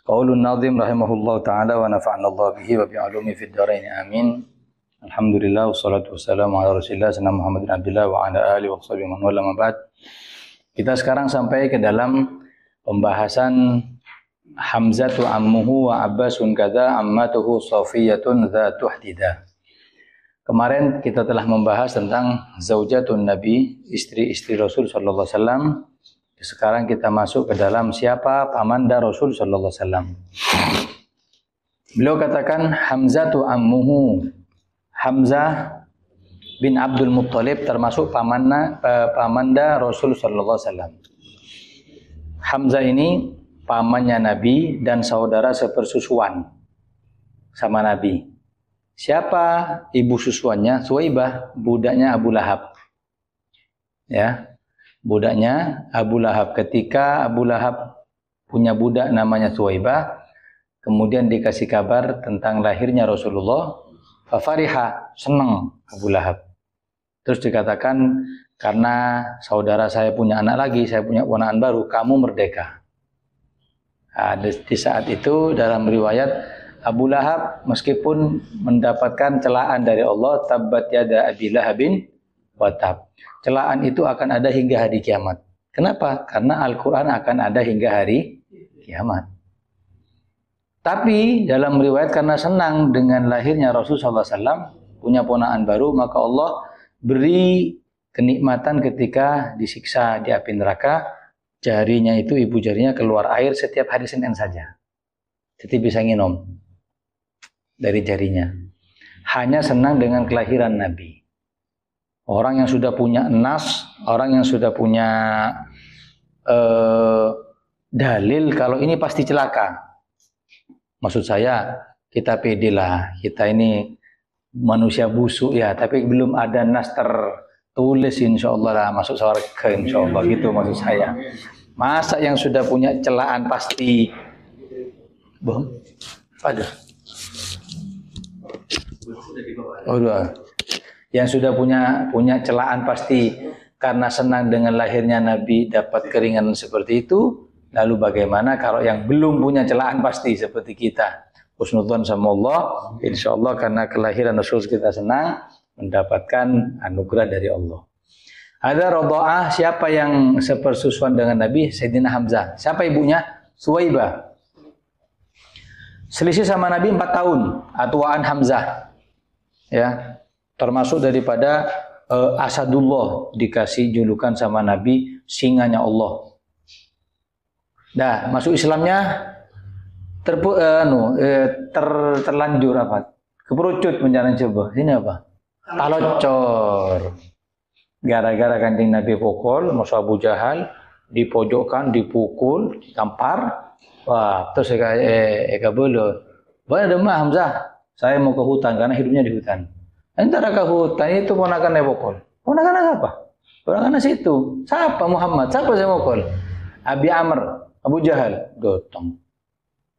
Qaulun nadhim rahimahullah ta'ala wa nafa'ana Allah bihi wa bi'alumi fid dharain amin. Alhamdulillah wassalatu wassalamu ala Rasulillah sayyidina Muhammadin Abdullah wa ala alihi wa sahbihi man wala ma ba'd. Kita sekarang sampai ke dalam pembahasan Hamzatu ammuhu wa Abbasun kadza ammatuhu Safiyatun dzatu hdida. Kemarin kita telah membahas tentang zaujatun Nabi, istri-istri Rasul sallallahu alaihi wasallam. Sekarang kita masuk ke dalam siapa pamanda Rasul sallallahu alaihi wasallam. Beliau katakan Hamzatu ammuhu. Hamzah bin Abdul Muttalib termasuk pamanda Rasul sallallahu alaihi wasallam. Hamzah ini pamannya Nabi dan saudara sepersusuan sama Nabi. Siapa ibu susuannya? Suwaibah, budaknya Abu Lahab. Ya. Budaknya Abu Lahab. Ketika Abu Lahab punya budak namanya Suwaibah, kemudian dikasih kabar tentang lahirnya Rasulullah, fafariha, senang Abu Lahab. Terus dikatakan, karena saudara saya punya anak lagi, saya punya ponakan baru, kamu merdeka. Nah, di saat itu dalam riwayat Abu Lahab meskipun mendapatkan celaan dari Allah, tabbat yada Abi Lahabin wa tab. Celaan itu akan ada hingga hari kiamat. Kenapa? Karena Al-Quran akan ada hingga hari kiamat. Tapi dalam riwayat karena senang dengan lahirnya Rasulullah SAW, punya ponakan baru, maka Allah beri kenikmatan ketika disiksa di api neraka. Jarinya itu, ibu jarinya keluar air setiap hari Senin saja. Jadi bisa nginom dari jarinya. Hanya senang dengan kelahiran Nabi. Orang yang sudah punya nas, orang yang sudah punya dalil kalau ini pasti celaka. Maksud saya, kita pede lah, kita ini manusia busuk ya, tapi belum ada nas tertulis insya Allah lah, masuk surga insya Allah, gitu maksud saya. Masa yang sudah punya celaan pasti, bohong? Ada. Oh, dua. Yang sudah punya celaan pasti karena senang dengan lahirnya Nabi dapat keringanan seperti itu. Lalu bagaimana kalau yang belum punya celaan pasti seperti kita? Husnudzon sama Allah, insya Allah karena kelahiran Rasul kita senang mendapatkan anugerah dari Allah. Ada radha'ah, siapa yang sepersusuan dengan Nabi? Sayyidina Hamzah. Siapa ibunya? Suwaibah. Selisih sama Nabi 4 tahun, atuaan Hamzah. Ya. Termasuk daripada Asadullah, dikasih julukan sama Nabi singanya Allah. Dah masuk Islamnya terlanjur apa? Keperucut menjalani coba. Ini apa? Talocor. Gara-gara Kanjeng Nabi pukul, Musa Abu Jahal dipojokkan, dipukul, ditampar. Wah, terus kabul. Boleh demam Hamzah. Saya mau ke hutan karena hidupnya di hutan. Antara ke hutan itu ponakan Ebokol. Ponakan apa? Ponakan situ. Siapa Muhammad? Siapa saya mukul? Abi Amr, Abu Jahal. Gotong.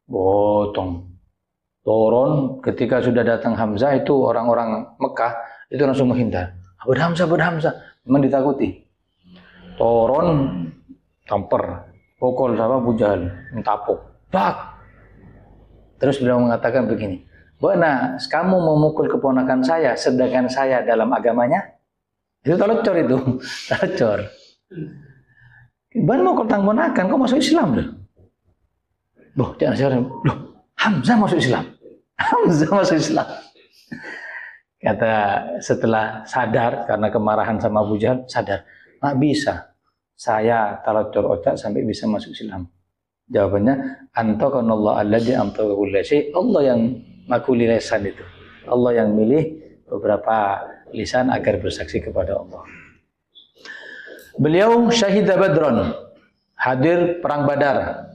Botong. Turun ketika sudah datang Hamzah itu orang-orang Mekah itu langsung menghindar. Abu Hamzah, Abu Hamzah. Memang ditakuti. Turun, tamper. Pukul sama Abu Jahal. Mentapuk. Bak. Terus beliau mengatakan begini. Bona, kamu memukul keponakan saya, sedangkan saya dalam agamanya? Itu talocor itu, talocor. Ban mau tang ponakan, kok masuk Islam loh? Loh, jangan saya loh, Hamzah masuk Islam. Hamzah masuk Islam. Kata setelah sadar karena kemarahan sama Abu Jahal, sadar, nggak bisa. Saya talocor otak sampai bisa masuk Islam. Jawabannya, antaqanallahu alladzi antaqa kulla syai'. Allah yang makuli lisan itu. Allah yang milih beberapa lisan agar bersaksi kepada Allah. Beliau syahid Badron, hadir perang Badar.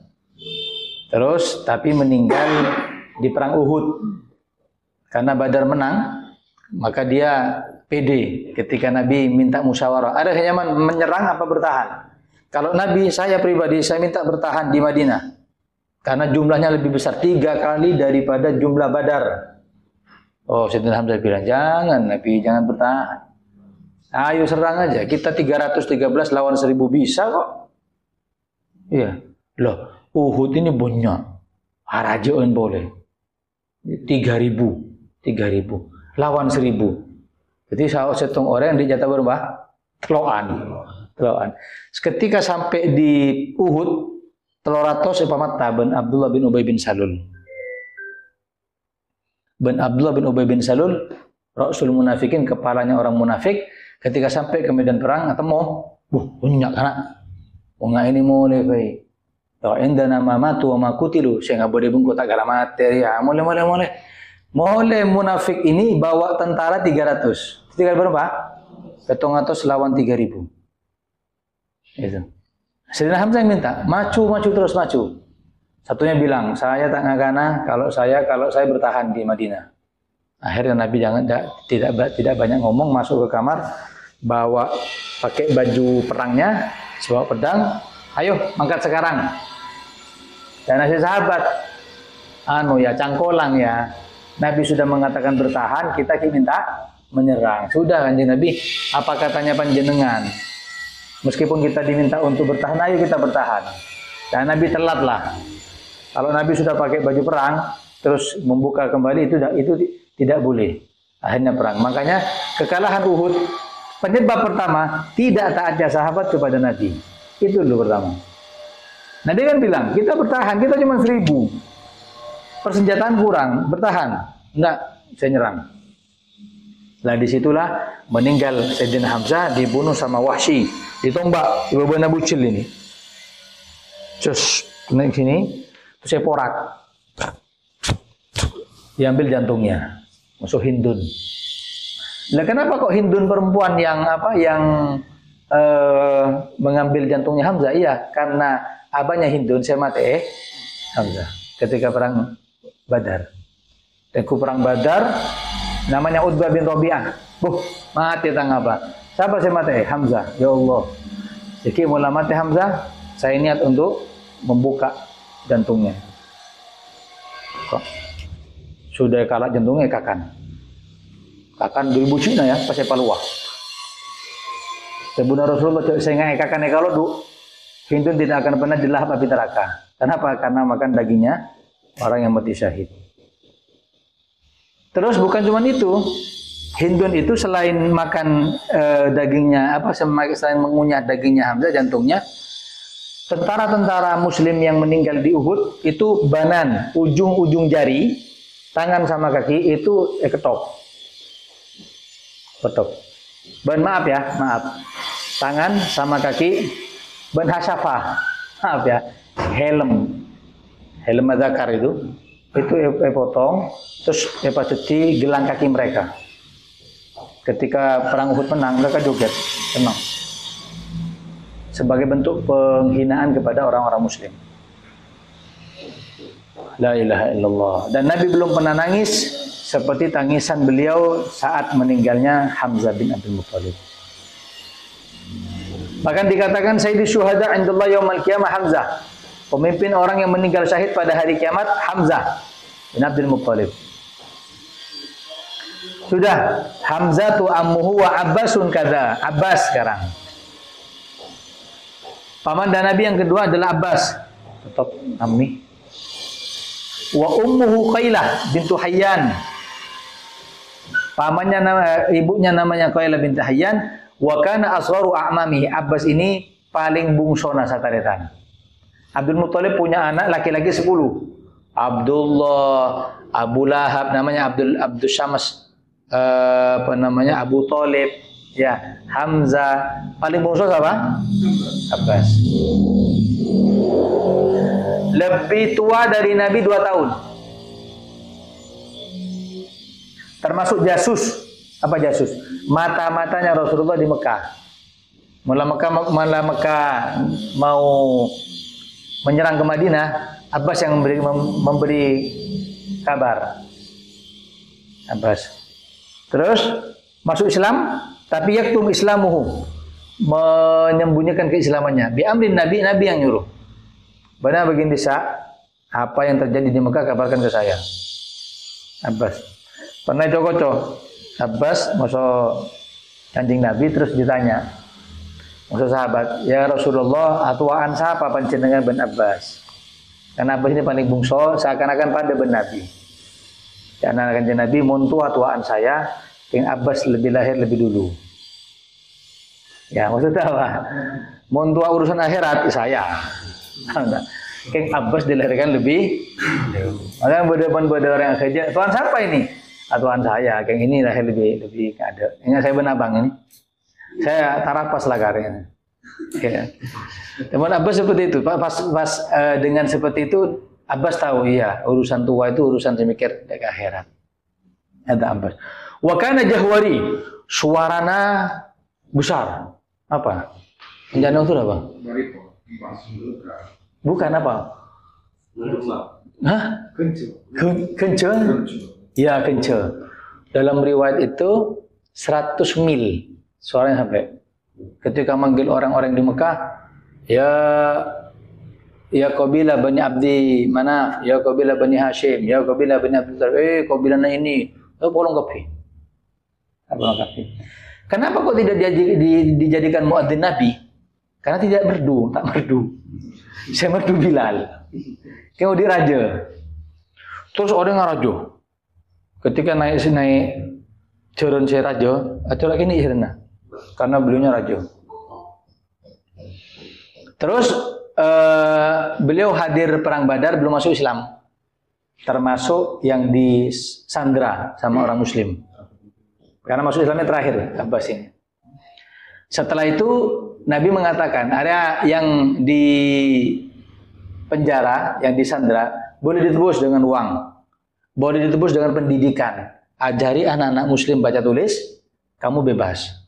Terus tapi meninggal di perang Uhud. Karena Badar menang, maka dia pede ketika Nabi minta musyawarah. Ada yang menyerang apa bertahan? Kalau Nabi, saya pribadi saya minta bertahan di Madinah. Karena jumlahnya lebih besar 3 kali daripada jumlah Badar. Oh, Sayyidina Hamzah bilang, jangan Nabi, jangan bertahan. Ayo serang aja. Kita 313 lawan 1000 bisa kok. Iya. Loh, Uhud ini banyak. Harajoen boleh. 3.000 lawan 1.000. Jadi saya setong orang di jatah berapa? Teloan. Ketika sampai di Uhud, teloratos epamat taben Abdullah bin Ubay bin Salul. Abdullah bin Ubay bin Salul, Rasul munafikin, kepalanya orang munafik, ketika sampai ke medan perang ketemu, banyak anak. Wong ini mulai baik. Tahu enda nama matu wa makutilu, saya nggak boleh bungkut tak materi ya. Mulai munafik ini bawa tentara 300. Tinggal berapa? 700 lawan 3.000. Itu. Sayyidina Hamzah yang minta, maju terus maju. Satunya bilang, saya tak ngagana kalau saya bertahan di Madinah. Akhirnya Nabi tidak banyak ngomong, masuk ke kamar, bawa pakai baju perangnya, bawa pedang, ayo mangkat sekarang. Dan nasi sahabat, cangkolang ya. Nabi sudah mengatakan bertahan, kita minta menyerang. Sudah Kanjeng Nabi, apa katanya panjenengan? Meskipun kita diminta untuk bertahan, ayo kita bertahan. Dan Nabi telat lah. Kalau Nabi sudah pakai baju perang, terus membuka kembali, itu tidak boleh. Akhirnya perang. Makanya kekalahan Uhud, penyebab pertama, tidak taatnya sahabat kepada Nabi. Itu dulu pertama. Nabi kan bilang, kita bertahan, kita cuma 1.000. Persenjataan kurang, bertahan. Enggak, saya nyerang. Nah disitulah meninggal Sayyidina Hamzah, dibunuh sama Wahsy, ditombak ibu Abu Cil ini. Terus naik sini, terus saya porak, diambil jantungnya, musuh Hindun. Nah kenapa kok Hindun perempuan yang mengambil jantungnya Hamzah? Iya, karena abahnya Hindun saya mati Hamzah ketika perang Badar. Dan perang Badar namanya Utbah bin Rabi'ah. Mati tang apa? Siapa saya mati? Hamzah. Ya Allah. Jadi mulai mati Hamzah, saya niat untuk membuka jantungnya. Kok sudah kalah jantungnya kakan 2000 Cina ya, pas saya paluah. Sebuah Rasulullah saya ngai kakan kalau du Hindun tidak akan pernah dilahap api neraka. Kenapa? Karena makan dagingnya orang yang mati syahid. Terus bukan cuma itu, Hindun itu selain makan dagingnya, selain mengunyah dagingnya Hamzah, jantungnya, tentara-tentara Muslim yang meninggal di Uhud itu banan, ujung-ujung jari, tangan sama kaki itu ketok. Maaf, tangan sama kaki, ban hasafah, maaf ya, helm adzakar itu potong, terus paceti gelang kaki mereka. Ketika perang Uhud menang, mereka joget, senang. Sebagai bentuk penghinaan kepada orang-orang Muslim. La ilaha illallah. Dan Nabi belum pernah nangis seperti tangisan beliau saat meninggalnya Hamzah bin Abdul Muttalib. Bahkan dikatakan Sayyidi Syuhada indallah yaumil qiyamah Hamzah. Pemimpin orang yang meninggal syahid pada hari kiamat Hamzah bin Abdul Muttalib. Sudah, Hamzah tu ammuhu wa Abbasun kada. Abbas sekarang. Paman dan Nabi yang kedua adalah Abbas. Tetap Ammi. Wa ummuhu Qailah bintu Hayyan. Pamannya ibunya namanya Qailah bintu Hayyan. Wa kana asgharu a'mami. Abbas ini paling bungsona sataretan. Abdul Muttalib punya anak laki-laki 10. Abdullah, Abu Lahab, namanya Abdul Syams, Abu Thalib, ya, Hamzah. Paling bungsu siapa? Abbas. Lebih tua dari Nabi 2 tahun. Termasuk jasus. Apa jasus? Mata-matanya Rasulullah di Mekah. Mula Mekah mau menyerang ke Madinah, Abbas yang memberi kabar. Abbas. Terus masuk Islam, tapi yaktum islamuhu, menyembunyikan keislamannya. Bi amrin Nabi yang nyuruh. Benar begini apa yang terjadi di Mekah kabarkan ke saya. Abbas. Pernah Joko Abbas masuk Kanjeng Nabi terus ditanya. Maksud sahabat, ya Rasulullah, atuaan siapa panjenengan bin Abbas? Karena Abbas ini paling bungso, seakan-akan pada Nabi. Karena kanjeng Nabi mun tua-tuaan saya, King Abbas lebih lahir lebih dulu. Ya maksudnya apa? Mun tua urusan akhirat saya. King Abbas dilahirkan lebih. Makanya beda orang yang kerja. Tuan siapa ini? Tuan saya. King ini lahir lebih ada. Ini saya benabang ini. Saya tarapas lah karyanya. Ya. Teman Abbas seperti itu. Pas dengan seperti itu, Abbas tahu iya urusan tua itu urusan semikir ke akhirat. Ada Abbas. Wa kana Jahwari, suarana besar. Apa? Jangan itu apa? Bukan apa? Hah? Kencang? Ya kencang. Dalam riwayat itu 100 mil suaranya sampai. Ketika manggil orang-orang di Mekah, ya Qabilah Bani Abdi Manaf, ya Qabilah Bani Hashim, ya Qabilah Bani Abdi Talib, Qabilahnya ini, tolong kapi. Kenapa kok tidak dijadikan muadzin Nabi? Karena tidak merdu, tak merdu. Saya merdu Bilal. Kayak di raja. Terus orang raja. Ketika naik turun saya raja, atau lagi ini irna. Karena beliaunya raja. Terus beliau hadir perang Badar belum masuk Islam. Termasuk yang disandra sama orang Muslim. Karena masuk Islamnya terakhir Abbas ini. Setelah itu Nabi mengatakan area yang di penjara, yang disandra boleh ditebus dengan uang, boleh ditebus dengan pendidikan. Ajari anak-anak Muslim baca tulis, kamu bebas.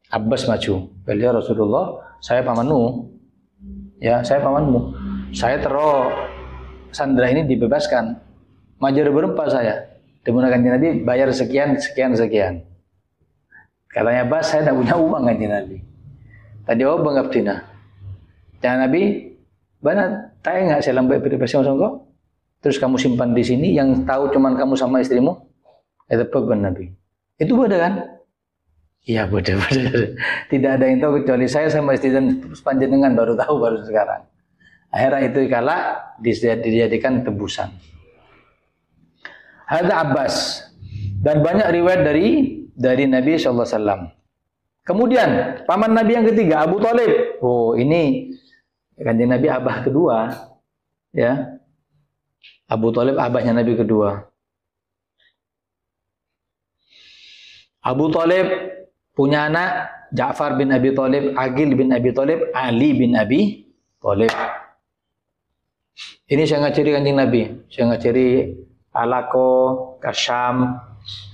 Abbas maju. Beliau Rasulullah, saya pamanmu. Ya, saya pamanmu. Saya sandra ini dibebaskan. Majer berempat saya. Dimulakan Nabi bayar sekian. Katanya Abbas, saya tidak punya uang kan Nabi. Tadi bang abdina. Jangan Nabi, bana tanya nggak saya lambai bebas sama terus kamu simpan di sini, yang tahu cuman kamu sama istrimu. Itu beban Nabi. Itu beda kan? Iya beda. Tidak ada yang tahu kecuali saya sama istri dan panjenengan baru tahu baru sekarang. Akhirnya itu kala dijadikan tebusan. Hadza Abbas, dan banyak riwayat dari Nabi sallallahu alaihi wasallam. Kemudian paman Nabi yang ketiga Abu Thalib. Oh, ini kanjeng Nabi abah kedua. Ya. Abu Thalib abahnya Nabi kedua. Abu Thalib punya anak Ja'far bin Abi Thalib, Aqil bin Abi Thalib, Ali bin Abi Thalib. Ini saya ngajari kanjeng Nabi. Saya ngajari Alako, Kasyam,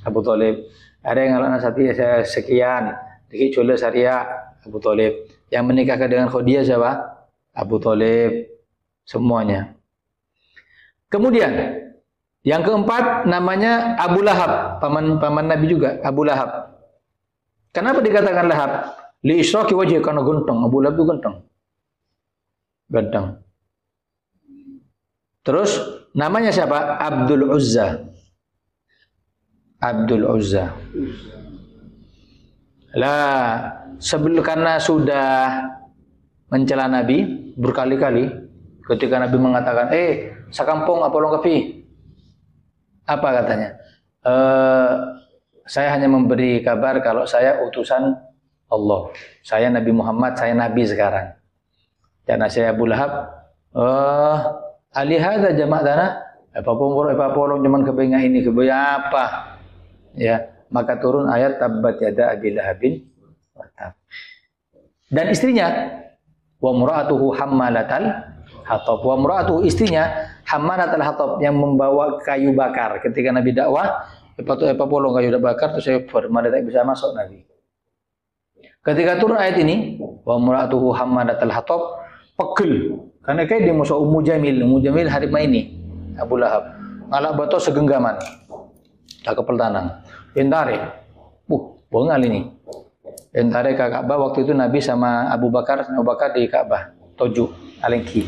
Abu Thalib. Ada yang anak sati saya sekian, dikit Jula Syariah, Abu Thalib. Yang menikahkan dengan Khadijah siapa? Abu Thalib. Semuanya. Kemudian yang keempat namanya Abu Lahab, paman Nabi juga, Abu Lahab. Kenapa dikatakan Lahab? Li isyraqi wajhi, karena ganteng. Abu Lahab itu ganteng. Terus namanya siapa? Abdul Uzza. Karena sudah mencela Nabi berkali-kali, ketika Nabi mengatakan, sakampung apa lo kepi? Apa katanya? Saya hanya memberi kabar kalau saya utusan Allah. Saya Nabi Muhammad, saya Nabi sekarang. Karena saya Abu Lahab, alihada jama' tanah, apa-apa cuman kepengen ini, kepengen apa? Ya, maka turun ayat tabbat yada Abi Lahabin wa tab. Dan istrinya wa mura'atuhu hammalatal hatab. Wa mura'atuhu istrinya hammalatal hatab, yang membawa kayu bakar. Ketika Nabi dakwah, polong kayu bakar terus saya bermana tak bisa masuk Nabi. Ketika turun ayat ini, wa mura'atuhu hammalatal hatab, pegel. Karena kayak dia musuh Ummu Jamil harimau ini, Abu Lahab. Ngalak batu segenggaman. Kepel tanang. Entare. Bengal ini. Entare ke Ka'bah waktu itu Nabi sama Abu Bakar di Ka'bah. Toju, alengki.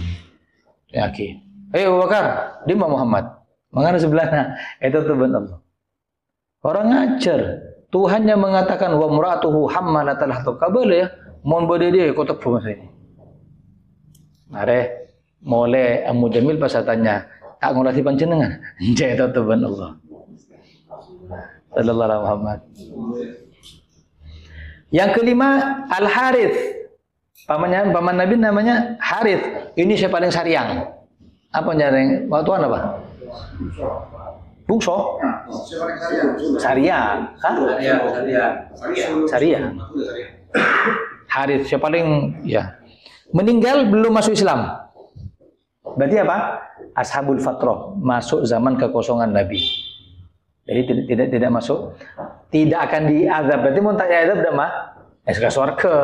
Yaki. Abu Bakar, di Muhammad. Mengana sebelahnya. Itu tuh benar. Orang ngajar. Tuhannya mengatakan wa mura'atuhu hammalatal hatab. Kabel ya. Mohon bode dia kotak masa ini. Mare. Mulai Amu Jamil pas tanya, tak ngolati panjenengan. Jadi tuban Allah. Sallallahu alaihi Muhammad. Yang kelima Al-Harith. Paman Nabi namanya Harith. Ini saya paling sayang. Apa nyareng? Waktu apa? Bungso? Syariah. Hah? Syariah. Harith siapa paling ya. Meninggal belum masuk Islam. Berarti apa? Ashabul Fatrah, masuk zaman kekosongan Nabi. Jadi tidak masuk, tidak akan diazab. Berarti mau tak diazab dah mah, ke surga.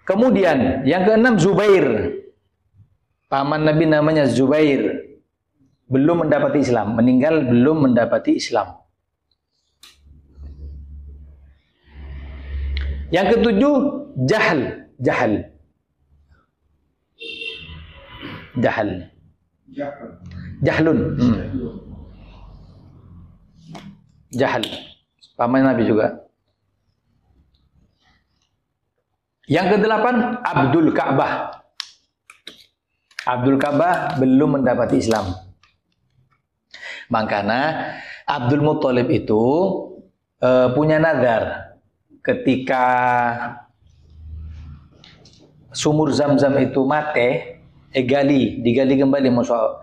Kemudian yang keenam Zubair. Paman Nabi namanya Zubair. Belum mendapati Islam, meninggal belum mendapati Islam. Yang ketujuh Jahlun. Jahal. Paman Nabi juga. Yang kedelapan Abdul Ka'bah. Abdul Ka'bah belum mendapati Islam. Makanya Abdul Muthalib itu punya nazar ketika sumur Zam-Zam itu mati, digali kembali musuh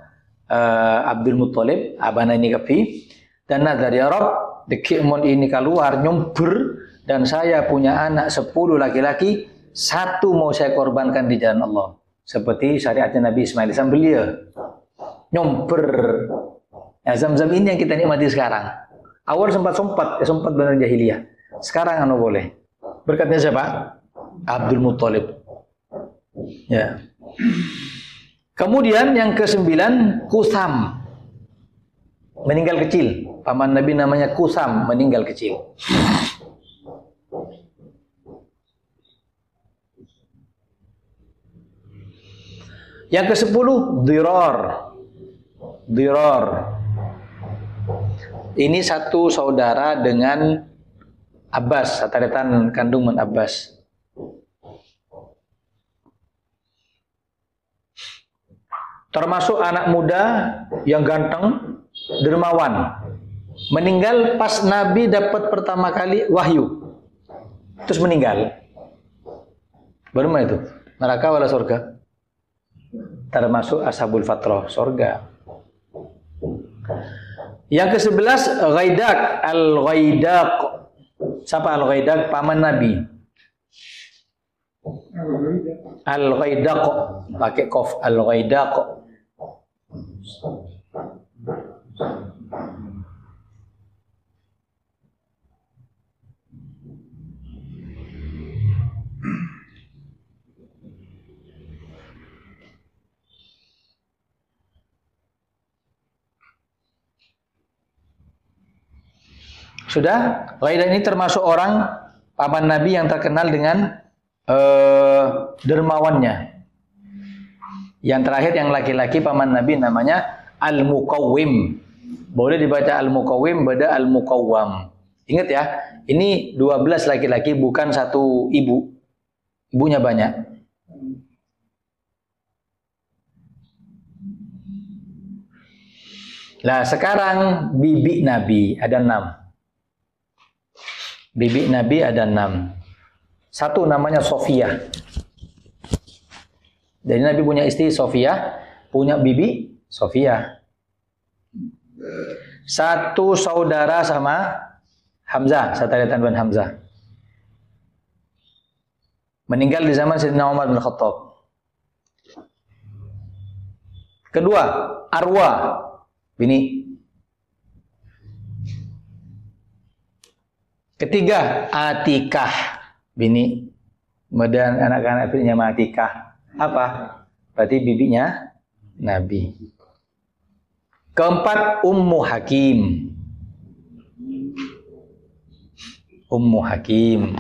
Abdul Muthalib, abana ini kafi, dan nazar ya Rob, dekimon ini keluar nyumpur dan saya punya anak 10 laki-laki, 1 mau saya korbankan di jalan Allah. Seperti syariatnya Nabi Ismail Sambelia. Nyumpur. Ya, Zam-Zam ini yang kita nikmati sekarang. Awal sempat benar jahiliyah. Sekarang anu boleh. Berkatnya siapa? Abdul Muthalib. Ya. Kemudian yang ke-9 Kusam. Meninggal kecil. Paman Nabi namanya Kusam, meninggal kecil. Yang ke-10 Dirar. Ini satu saudara dengan Abbas, sataretan kandungan Abbas. Termasuk anak muda yang ganteng, dermawan. Meninggal pas Nabi dapat pertama kali wahyu. Terus meninggal. Baru mana itu? Neraka wala surga? Termasuk Ashabul Fatrah, surga. Yang ke-11 Ghaidak, Al-Ghaidaq. Siapa Al-Ghaidaq? Paman Nabi. Al-Ghaidaq, pakai qaf, Al-Ghaidaq. Sudah, Ghaidah ini termasuk orang paman Nabi yang terkenal dengan dermawannya. Yang terakhir yang laki-laki paman Nabi namanya Al-Muqawwim. Boleh dibaca Al-Muqawwim, beda Al-Muqawwam. Ingat ya, ini 12 laki-laki bukan satu ibu. Ibunya banyak. Nah, sekarang bibi Nabi ada 6. Bibi Nabi ada 6. Satu namanya Sofia. Jadi Nabi punya istri Sofia, punya bibi Sofia. Satu saudara sama Hamzah, Satariatan bin Hamzah. Meninggal di zaman Sayyidina Umar bin Khattab. Kedua, Arwa, bini. Ketiga, Atikah, bini. Kemudian anak-anak istrinya Atikah. Apa? Berarti bibinya Nabi. Keempat, Ummu Hakim. Ummu Hakim.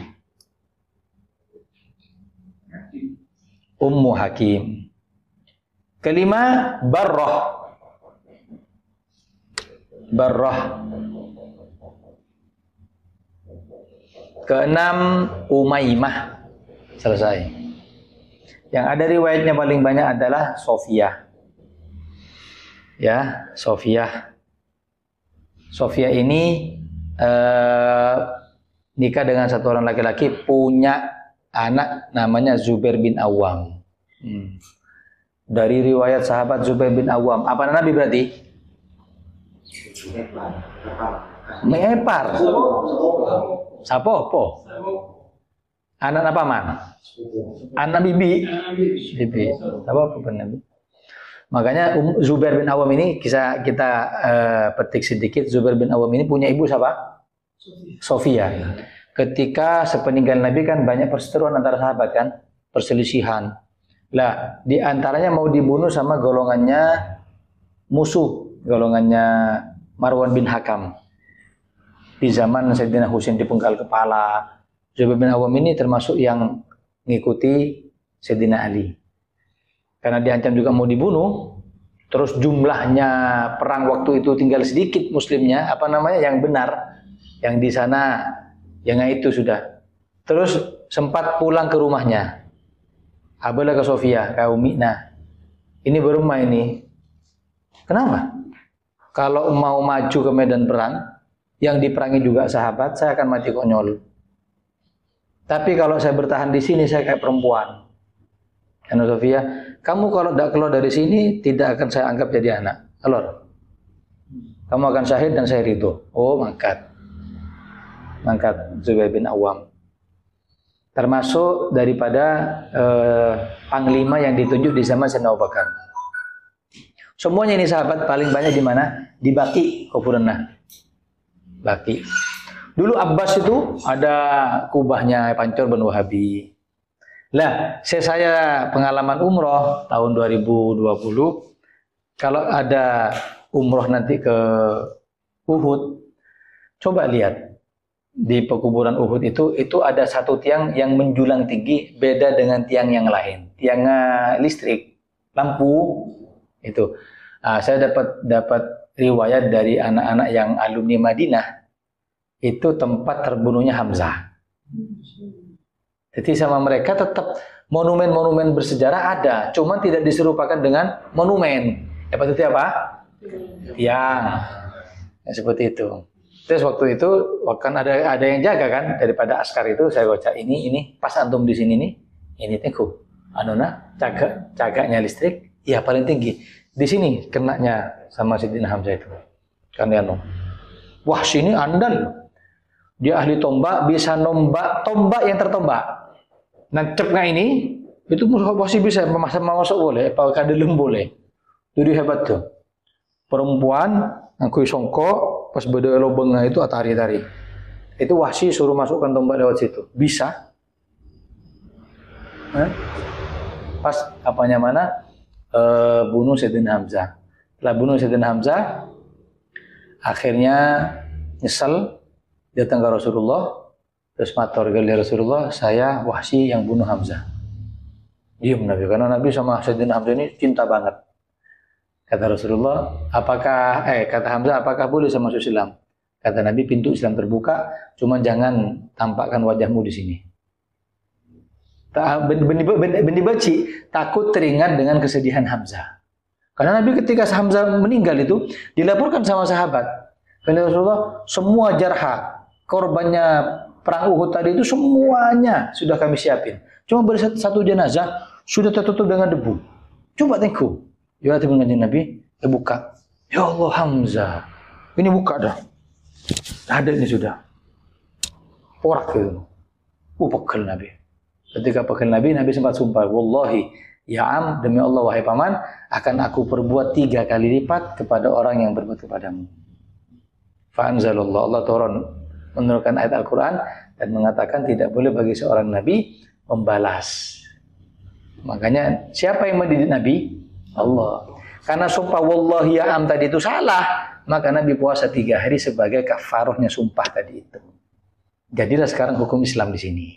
Ummu Hakim. Kelima, Barrah. Barrah. Keenam, Umaymah. Selesai. Yang ada riwayatnya paling banyak adalah Sofiyah. Ya, Sofiyah. Sofiyah ini nikah dengan satu orang laki-laki, punya anak namanya Zubair bin Awam. Dari riwayat sahabat Zubair bin Awam. Apa Nabi berarti? Mengepar. Sapo. Anak apa man? Anak bibi. Bibi. Apa Nabi? Makanya Zubair bin Awam ini kita petik sedikit. Zubair bin Awam ini punya ibu siapa? Sofiyah. Ketika sepeninggal Nabi kan banyak perseteruan antara sahabat kan, perselisihan. Lah, di antaranya mau dibunuh sama golongannya musuh, golongannya Marwan bin Hakam. Di zaman Sayyidina Husain dipenggal kepala, Zubair bin Awam ini termasuk yang mengikuti Sayyidina Ali. Karena diancam juga mau dibunuh, terus jumlahnya perang waktu itu tinggal sedikit muslimnya, yang benar, yang di sana, yang itu sudah. Terus sempat pulang ke rumahnya. Abalah ke Sofia, ke Ummina. Ini berumah ini. Kenapa? Kalau mau maju ke medan perang, yang diperangi juga sahabat, saya akan mati konyol. Tapi kalau saya bertahan di sini, saya kayak perempuan. Karena Sofia, kamu kalau tidak keluar dari sini, tidak akan saya anggap jadi anak. Keluar. Kamu akan syahid dan saya ridho. Oh, mangkat Zubair bin Awam. Termasuk daripada panglima yang ditunjuk di zaman Sayyidina Abu Bakar. Semuanya ini sahabat paling banyak di mana? Di Baqi, kuburan Baqi. Dulu Abbas itu ada kubahnya Pancor bin Wahabi. Lah, saya pengalaman umroh tahun 2020, kalau ada umroh nanti ke Uhud, coba lihat. Di pekuburan Uhud itu ada satu tiang yang menjulang tinggi, beda dengan tiang yang lain. Tiangnya listrik, lampu itu. Saya dapat riwayat dari anak-anak yang alumni Madinah, itu tempat terbunuhnya Hamzah. Jadi sama mereka tetap monumen-monumen bersejarah ada, cuman tidak diserupakan dengan monumen. Seperti apa? Tiang. Ya, seperti itu. Terus waktu itu kan ada yang jaga kan, daripada askar itu saya baca ini pas antum di sini nih, ini teku cagaknya listrik ya paling tinggi di sini kenanya sama Sayyidina Hamzah itu kan ya wah sini andal, dia ahli tombak, bisa nombak tombak yang tertombak. Nancapnya ini itu masih bisa masuk boleh, pakai delem boleh. Jadi hebat tuh perempuan aku songko pas beda lubang itu atari-tari. Itu Wahsy suruh masukkan tombak lewat situ. Bisa. Pas bunuh Sayyidina Hamzah. Setelah bunuh Sayyidina Hamzah, akhirnya nyesel, datang ke Rasulullah, terus matur kali Rasulullah, saya Wahsy yang bunuh Hamzah. Diam Nabi, karena Nabi sama Sayyidina Hamzah ini cinta banget. Kata Rasulullah, kata Hamzah, apakah boleh sama masuk Islam? Kata Nabi, pintu Islam terbuka, cuma jangan tampakkan wajahmu di sini. Benih baci, takut teringat dengan kesedihan Hamzah. Karena Nabi ketika Hamzah meninggal itu, dilaporkan sama sahabat. Kata Rasulullah, semua jarha, korbannya perang Uhud tadi itu semuanya sudah kami siapin. Cuma beri satu jenazah, sudah tertutup dengan debu. Coba tengok. Ya dengan Nabi, buka. Ya Allah Hamzah, ini buka dah. Ada ini sudah. Porak gitu. Pekal Nabi. Ketika pekal Nabi sempat sumpah, wallahi, ya am, demi Allah wahai paman, akan aku perbuat 3 kali lipat kepada orang yang berbuat kepadamu. Fa'anzalallah, Allah turun menurunkan ayat Al-Quran dan mengatakan tidak boleh bagi seorang Nabi membalas. Makanya siapa yang mendidik Nabi? Allah. Karena sumpah wallahi ya am tadi itu salah, maka Nabi puasa 3 hari sebagai kafarahnya sumpah tadi itu. Jadilah sekarang hukum Islam di sini.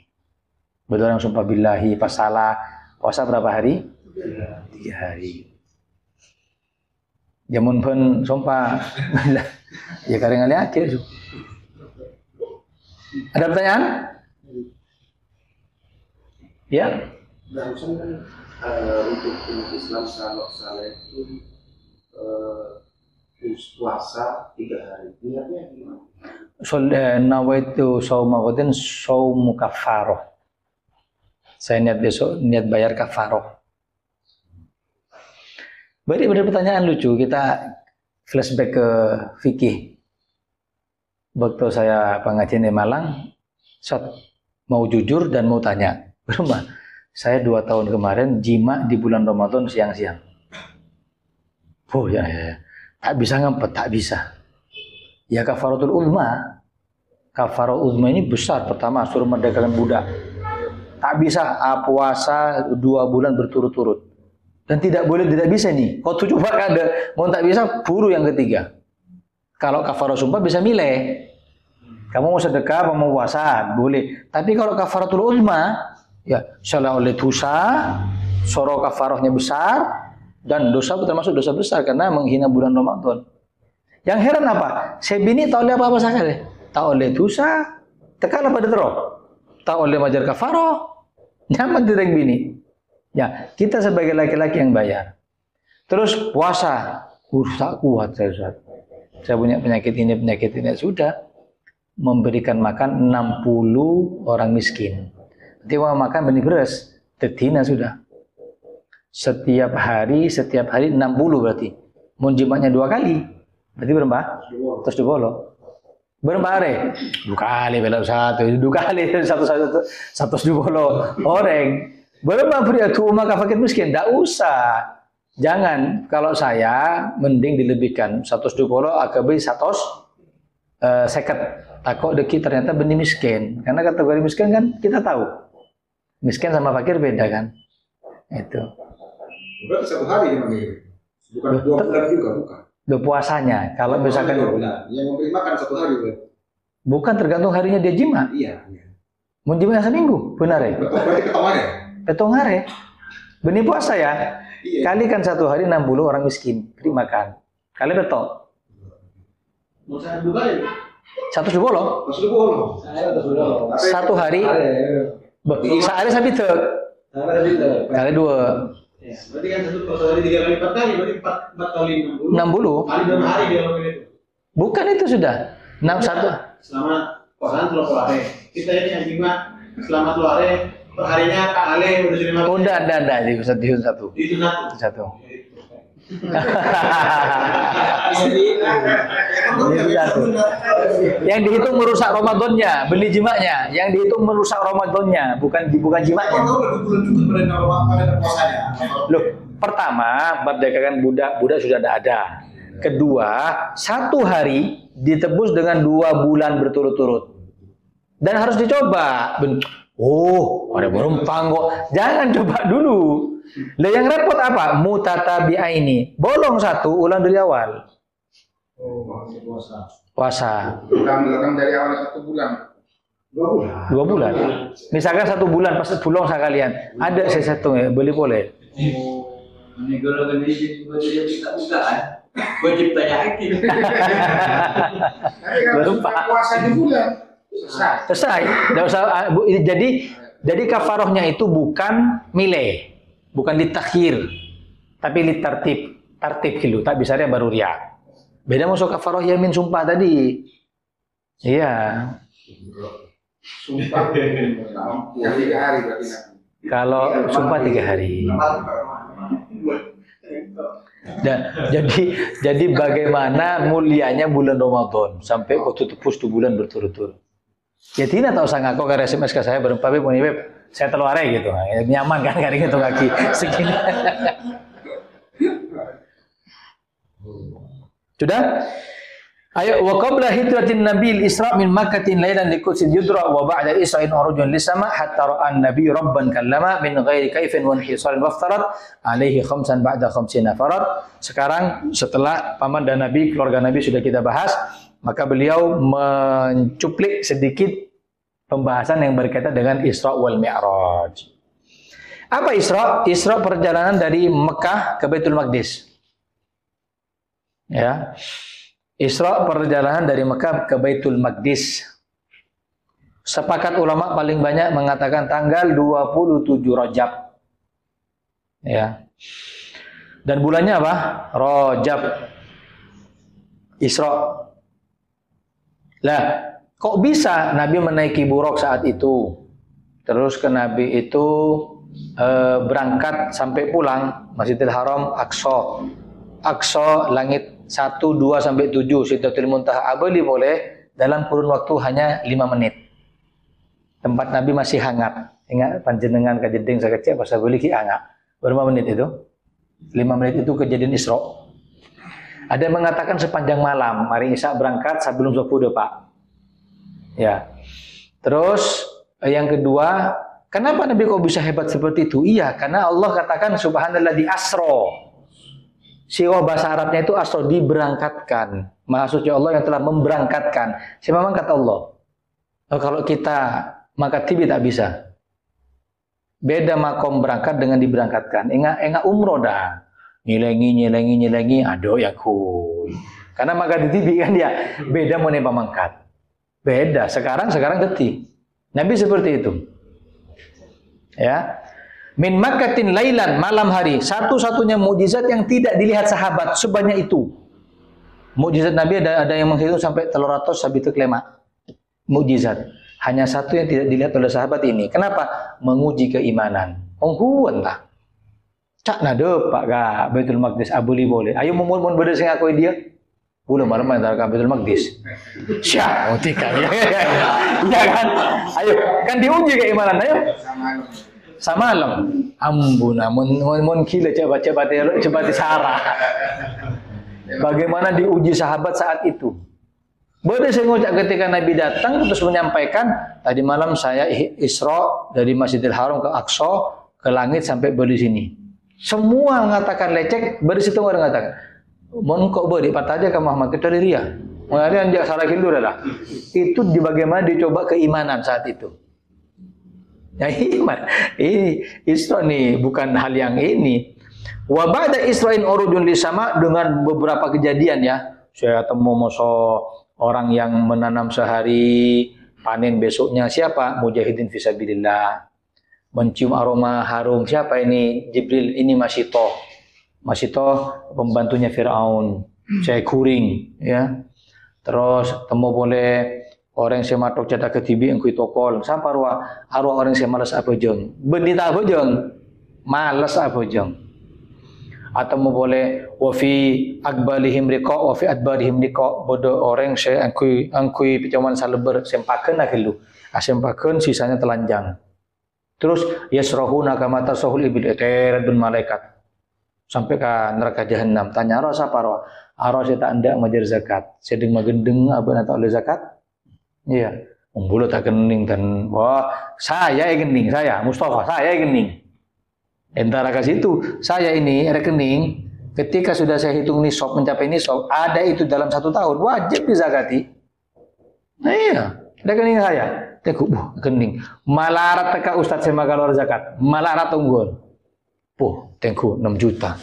Betul yang sumpah billahi pas salah, puasa berapa hari? 3 hari. Jamun pun sumpah ya kareng ali akhir. Ada pertanyaan? Ya? untuk umat Islam kalau salah itu puasa 3 hari. Niatnya gimana? Nawaitu sauma ghadin saumu kafaroh. Saya niat besok niat bayar kafaroh. Beri pertanyaan lucu, kita flashback ke fikih. Waktu saya pengajian di Malang, mau jujur dan mau tanya. Berapa? Saya 2 tahun kemarin jima di bulan Ramadan siang-siang. Oh ya. Tak bisa ngempet, tak bisa. Ya kafaratul uzma. Kafaratul uzma ini besar. Pertama suruh merdekakan budak. Tak bisa puasa 2 bulan berturut-turut. Dan tidak boleh tidak bisa nih. Kau tuh coba ada mau tak bisa buru yang ketiga. Kalau kafarah sumpah bisa milih. Kamu mau sedekah, mau puasa, boleh. Tapi kalau kafaratul uzma, ya salah oleh dosa, soro kafarahnya besar, dan dosa termasuk dosa besar karena menghina bulan Ramadan. Yang heran apa? Saya bini tak oleh apa-apa sekali. Tak oleh dosa, tekan apa terus? Tak oleh majar kafarah, nyaman tidak bini. Ya, kita sebagai laki-laki yang bayar. Terus puasa, tak kuat saya Ustaz. Saya punya penyakit ini sudah memberikan makan 60 orang miskin. Nanti mau makan benih beras, tetina sudah. Setiap hari 60 berarti. Munjimatnya 2 kali. Berarti berapa? Terus 20. Berapa hari? 2 kali belum 1, 2 kali 120 orang. Berapa pria tu maka fakir miskin? Tak usah. Jangan. Kalau saya mending dilebihkan 120 akabi 100 seket. Takut deki ternyata benih miskin. Karena kategori miskin kan kita tahu. Miskin sama fakir beda kan. Itu. Berarti 1 hari dia mengirim. Bukan 2 bulan juga, bukan. Puasanya. Kalau misalkan 2 bulan. Yang memberi makan 1 hari berarti. Bukan tergantung harinya dia jima. Iya. Mau jima seminggu, benar ya? Betul, berarti ketawanya. Petongare, benih puasa ya. Iya. Kali kan 1 hari 60 orang miskin beri makan. Kali betul. Mau saya 2 kali. 120. 120. 1 hari. Sehari saya bitek. Kali 2. Ya, berarti kan 1 hari 3 kali 4 kali, berarti 4 kali 60. Kali 2 hari dia lakukan itu. Bukan itu sudah. 61. Selama puasaan 30 hari. Kita ini yang jima selama 30 hari. Perharinya Kak Ale udah 5 kali. Oh, enggak, di satu. Itu satu. Yang dihitung merusak Ramadannya, beli jimaknya. Yang dihitung merusak Ramadannya, bukan jimaknya. Loh, pertama, merdekakan budak sudah ada. Kedua, 1 hari ditebus dengan 2 bulan berturut-turut. Dan harus dicoba. Oh, ada berempang kok. Jangan coba dulu. Lah yang repot apa? Mutatabi'aini. Bolong 1, ulang dari awal. Oh, puasa. Puasa. Ulang dari awal 1 bulan. 2 bulan. Misalkan 1 bulan pas bolong sekalian. Ada saya satu ya, boleh. Ini golongan ini jadi dia kita bukaan. Wajib tanya hakim. Puasa di bulan. Selesai. Jadi kafarohnya itu bukan milih, bukan ditakhir, tapi litartib, tartib gitu. Tak bisa dia baru ria. Beda masuk kafaroh yamin sumpah tadi. Iya. Sumpah. Yang 3 hari berarti. Kalau sumpah 3 hari. Jadi bagaimana mulianya bulan Ramadan sampai kau tepus 2 bulan berturut-turut. Ya tidak tahu saya ngaku ke SMS ke saya berempat mau nih web saya telur gitu nyaman kan kali itu kaki segini. Sudah? Ayo wa qabla hijratin nabil Isra min Makkatin lailan liqudsil yudra wa ba'da Isra'in urujun lisama hatta ra'a an-nabi rabban kallama min ghairi kaifin wa inhisarin waftarat alaihi khamsan ba'da khamsina farad. Sekarang setelah paman dan nabi keluarga nabi sudah kita bahas, maka beliau mencuplik sedikit pembahasan yang berkaitan dengan Isra wal Mi'raj. Apa Isra? Isra perjalanan dari Mekah ke Baitul Maqdis. Ya. Isra perjalanan dari Mekah ke Baitul Maqdis. Sepakat ulama paling banyak mengatakan tanggal 27 Rajab. Ya. Dan bulannya apa? Rajab. Isra. Lah, kok bisa Nabi menaiki buruk saat itu? Terus ke Nabi itu berangkat sampai pulang Masjidil Haram Aqsa. Aqsa langit 1, 2 sampai 7 Sidratul Muntaha Abadi boleh dalam kurun waktu hanya 5 menit. Tempat Nabi masih hangat. Ingat panjenengan kajeding saya kecil pas boleh ki hangat. Berapa menit itu? 5 menit itu kejadian Isra. Ada yang mengatakan sepanjang malam. Mari Isya berangkat sebelum subuh Pak. Ya. Terus yang kedua, kenapa Nabi kok bisa hebat seperti itu? Iya, karena Allah katakan subhanalladzi asra. Sirah bahasa Arabnya itu asra, diberangkatkan. Maha suci Allah yang telah memberangkatkan. Memang kata Allah. Kalau kita maka tibi tak bisa. Beda makom berangkat dengan diberangkatkan. Enggak umroh dah. Nyelengi, aduh ya kuy. Karena maka ditibi kan dia beda mau nempa mangkat. Beda. Sekarang detik. Nabi seperti itu. Ya. Min Makkatin lailan, malam hari. Satu-satunya mukjizat yang tidak dilihat sahabat sebanyak itu. Mukjizat Nabi ada yang menghitung sampai 300 sabit kelema. Mukjizat. Hanya satu yang tidak dilihat oleh sahabat ini. Kenapa? Menguji keimanan. Ongkuan lah. Cak nade Pak ga Baitul Maqdis abuli boleh. Ayo mun beda sing akui dia. Belum malam antara Baitul Maqdis. Syah, utika ya. Iya kan? Ayo, kan diuji keimanan ayo. Samalam. Ambuna mun kila coba disarah. Bagaimana diuji sahabat saat itu? Boleh saya ngucap ketika Nabi datang terus menyampaikan tadi malam saya Isra dari Masjidil Haram ke Aqsa ke langit sampai di sini. Semua mengatakan lecek, berisitu orang mengatakan, "Mon kok beri patah aja ke Muhammad kita ria." Mengarang dia salah kilur adalah. Itu di bagaimana dicoba keimanan saat itu. Ya iman. Ini Isra nih bukan hal yang ini. Wa ba'da Isra'in urujun li sama dengan beberapa kejadian ya. Saya temu orang yang menanam sehari panen besoknya siapa? Mujahidin fisabilillah. Mencium aroma harum siapa ini? Jibril, ini Masitoh pembantunya Firaun. Saya kuring ya. Terus temu boleh orang yang matok cetak ketibi engkui tokol sampai arwah orang yang malas apa jeng bendita apa jeng malas apa jeng atau mau boleh wafi akbalihim riqa wafi adbarihim riqa bodo orang saya angkui picaman saleber sempakeun akilu asempakeun sisanya telanjang terus yasrahuna kama tasahul ibil eteradun malaikat sampai ke neraka jahanam tanya arwah siapa arwah saya tak anda ngajar zakat sedeng magendeng abana tak oleh zakat. Iya, bulu tak kening dan wah saya gening saya Mustafa saya gening. Entara ke situ saya ini rekening ketika sudah saya hitung nisab mencapai nisab ada itu dalam 1 tahun wajib dizakati. Nah iya rekening saya teku kening malarat teka ustaz saya magalor zakat malarat unggul. Tengku 6 juta.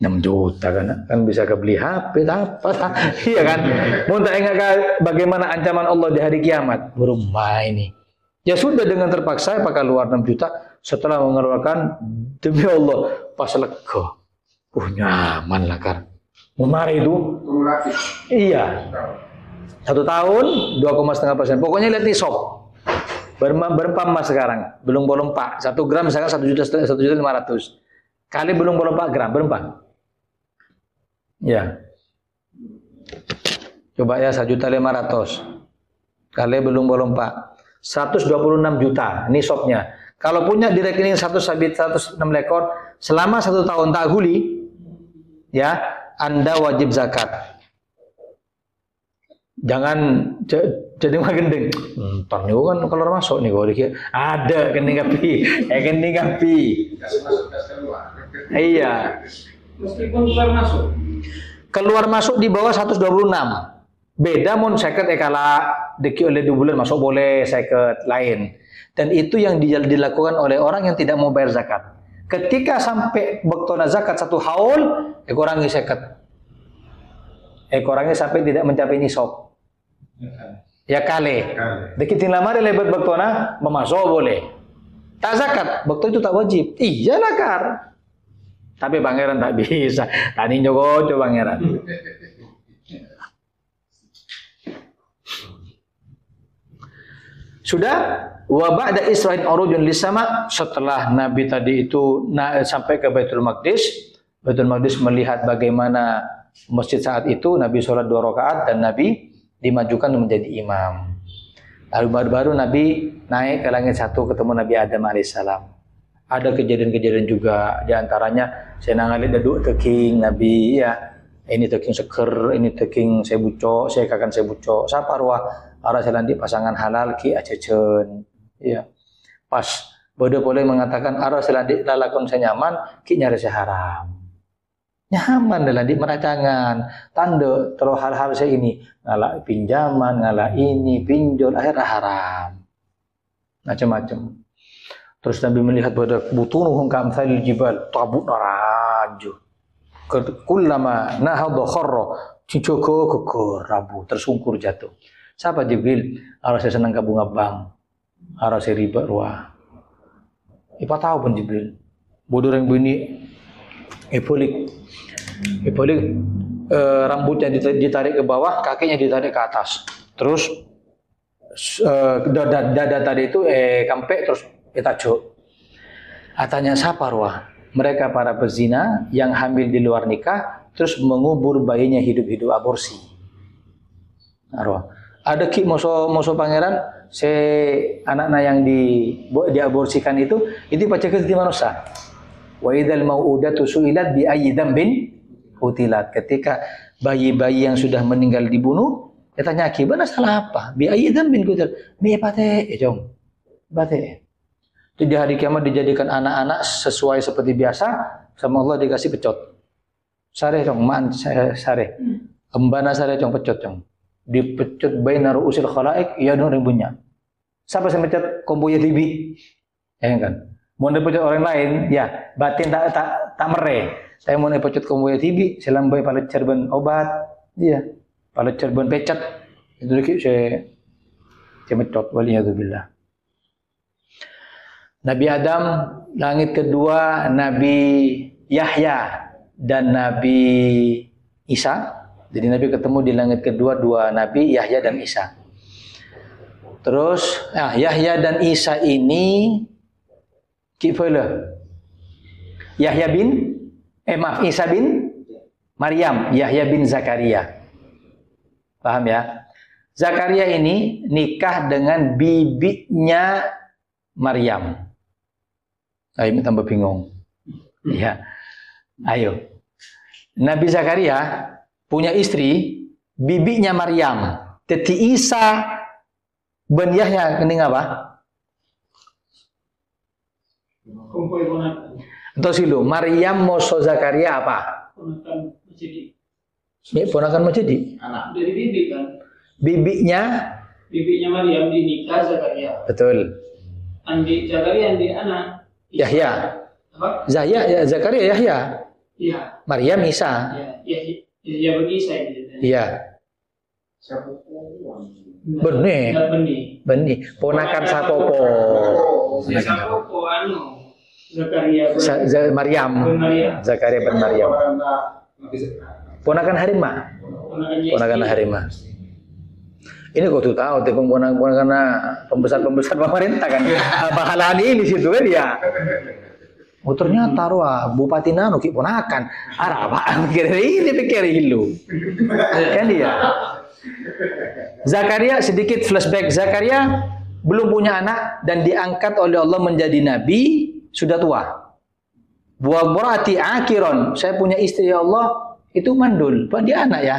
6 juta kan bisa kebeli HP apa iya kan mau tak ingat bagaimana ancaman Allah di hari kiamat berumah ini ya sudah dengan terpaksa pakai keluar 6 juta setelah mengeluarkan demi Allah pas lega nyaman lah kan memari itu iya 1 tahun 2,5%. Pokoknya lihat nih sob berapa emas sekarang belum bolong pak 1 gram misalkan 1.500.000 kali belum bolong 4 gram berapa ya, coba ya 1.500.000 kali belum bolong pak 126 juta ini shopnya. Kalau punya di rekening 1 sabit 106 lekor selama 1 tahun tak huli, ya Anda wajib zakat. Jangan jadi magendeng. Entar nih kan kalau masuk nih kalau dikira ada kening kapi, kening kapi. Iya. Meskipun keluar masuk di bawah 126. Beda mun seket kala deki oleh 2 bulan masuk boleh seket lain. Dan itu yang dilakukan oleh orang yang tidak mau bayar zakat. Ketika sampai bektona zakat 1 haul, kurangi seket. Kurangi sampai tidak mencapai nisab. Ya kali. Deki lamar lebat bektona memasuk boleh. Tak zakat, bekto itu tak wajib. Iyalah kar. Tapi pangeran tak bisa. Tani Joko pangeran. Sudah wa ba'da Isra'il urujun lisama, setelah Nabi tadi itu sampai ke Baitul Maqdis. Baitul Maqdis melihat bagaimana masjid saat itu, Nabi sholat 2 rakaat dan Nabi dimajukan menjadi imam. Lalu baru-baru Nabi naik ke langit 1 ketemu Nabi Adam alaihissalam. Ada kejadian-kejadian juga, di antaranya saya nangali daduk teking Nabi ya. Ini teking seker, ini teking saya bucok, saya kakan saya bucok. Siapa ruah arah selandi pasangan halal ki acecen. Ya. Pas bodoh boleh mengatakan arah selandi lalakon saya nyaman, ki nyari saya haram. Nyaman dalam di meracangan tanda terus hal-hal saya ini ngalah pinjaman, ngalah ini pinjol, akhirnya haram macam-macam. Terus Nabi melihat pada butunuhum kamsalil jibal tabut naraju kullama nahadha kharra cicoko kekor rabu tersungkur jatuh. Siapa Jibril? Arah saya senang kabung abang, arah saya riba ruah. Ipa tahu pun Jibril bodoh yang bunyi Ipolik rambutnya ditarik ke bawah, kakinya ditarik ke atas. Terus dada tadi itu kampek terus ditajuk. Tanya siapa ruah? Mereka para pezina yang hamil di luar nikah terus mengubur bayinya hidup-hidup aborsi. Arwah. Ada ki moso pangeran anak-anak yang diaborsikan itu baca ke di manusia. Wa idzal mau'udatu su'ilat bi ayyi dzambin qutilat. Ketika bayi-bayi yang sudah meninggal dibunuh, ditanya ki, "Bana salah apa?" Bi ayyi dzambin qutilat. Mi pate, jong. Pate. Itu di hari kiamat dijadikan anak-anak sesuai seperti biasa, sama Allah dikasih pecot. Sare jong, man sare. Embana sare jong pecot jong. Dipecut baina ru'usil khalaik ya nur ribunya. Siapa yang pecot komboya tibi? Ya kan? Mau dipecut orang lain, ya batin tak mere. Saya mau dipecut komboya tibi, selambai palet cerben obat, iya, palet cerben pecat. Itu lagi saya mencot waliyadzubillah. Nabi Adam, langit kedua Nabi Yahya dan Nabi Isa. Jadi Nabi ketemu di langit kedua dua Nabi Yahya dan Isa. Terus, Yahya dan Isa ini kifala. Yahya bin Isa bin Maryam, Yahya bin Zakaria. Paham ya? Zakaria ini nikah dengan bibinya Maryam. Ayo tambah bingung. Ya. Ayo. Nabi Zakaria punya istri bibinya Maryam. Teti Isa bin Yahya kening apa? Kumpul ponakan. Atau silu, Maryam moso Zakaria apa? Ponakan Majidi. Ponakan Majidi. Anak dari bibi kan. Bibinya Maryam dinikah Zakaria. betul. Andi Zakaria andi anak. Yahya. Apa? Zakaria Yahya. Iya. Maryam Isa. Ya bagi saya gitu. Iya. Benih. Ponakan Sapopo. Sapopo Zakaria Maryam. Zakaria bin Maryam. Ponakan Harimah. Ponakan Harimah. Ini kok tuh tahu tuh ponakan pembesar pemerintah kan. Pahalaan ini situ kan dia. Oh ternyata Bupati Nano ki ponakan. Apa pikir lu. Kan dia. Zakaria sedikit flashback. Zakaria belum punya anak dan diangkat oleh Allah menjadi nabi, sudah tua. Wa barati akiron, saya punya istri ya Allah, itu mandul. Dia anak ya.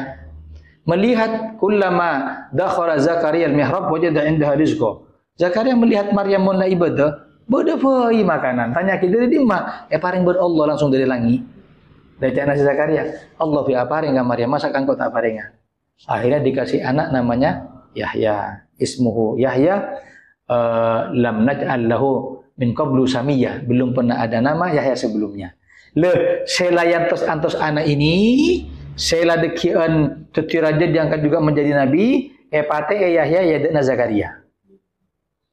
Melihat kullama dakhara Zakaria al-mihrab wajada indaha rizqa. Zakaria melihat Maryam mun ibadah, bodoi makanan. Tanya kita di mah, paring ber Allah langsung dari langit. Dari nasi Zakaria, Allah fi aparing ka Maryam, masa kau tak paringa. Akhirnya dikasih anak namanya Yahya. Ismuhu Yahya, lam naj'al lahu min qablu samiyah. Belum pernah ada nama Yahya sebelumnya. Selayan antos anak ini, sela dekian tetiraja diangkat juga menjadi nabi, epate Yahya yadna Zakaria.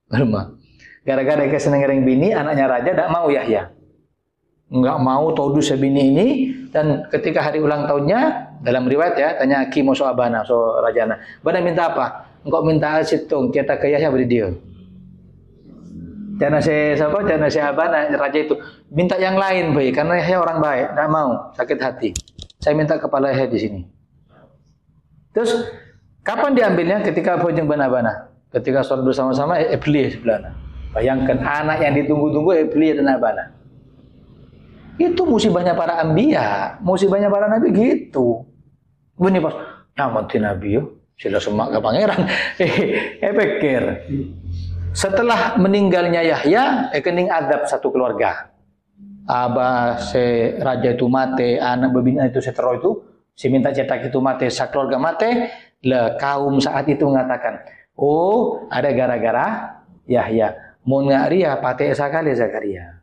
Berma. Gara-gara kesenangan bini, anaknya raja tak mau Yahya. nggak mau todu sebini ini, dan ketika hari ulang tahunnya dalam riwayat ya tanya Ki Moso Abana so Rajana, Bana minta apa? Engkau minta situng kita ke Yahya beri dia. Jangan saya Abana raja itu minta yang lain baik karena Yahya orang baik, nggak mau sakit hati. Saya minta kepala Yahya di sini. Terus kapan diambilnya? Ketika Bojeng Bana, ketika sholat bersama-sama beli sebelahnya. Bayangkan anak yang ditunggu-tunggu beli dan Abana. Itu musibahnya para anbiya, musibahnya para nabi gitu. Bunyi pas, nyamati nabi yo, sila semak ke pangeran. Pikir. Setelah meninggalnya Yahya, kening adab satu keluarga. Abah se raja itu mati, anak bebina itu setero itu, si minta cetak itu mati, sa keluarga mati, le kaum saat itu mengatakan, oh ada gara-gara Yahya, mau ngaria pate sekali Zakaria.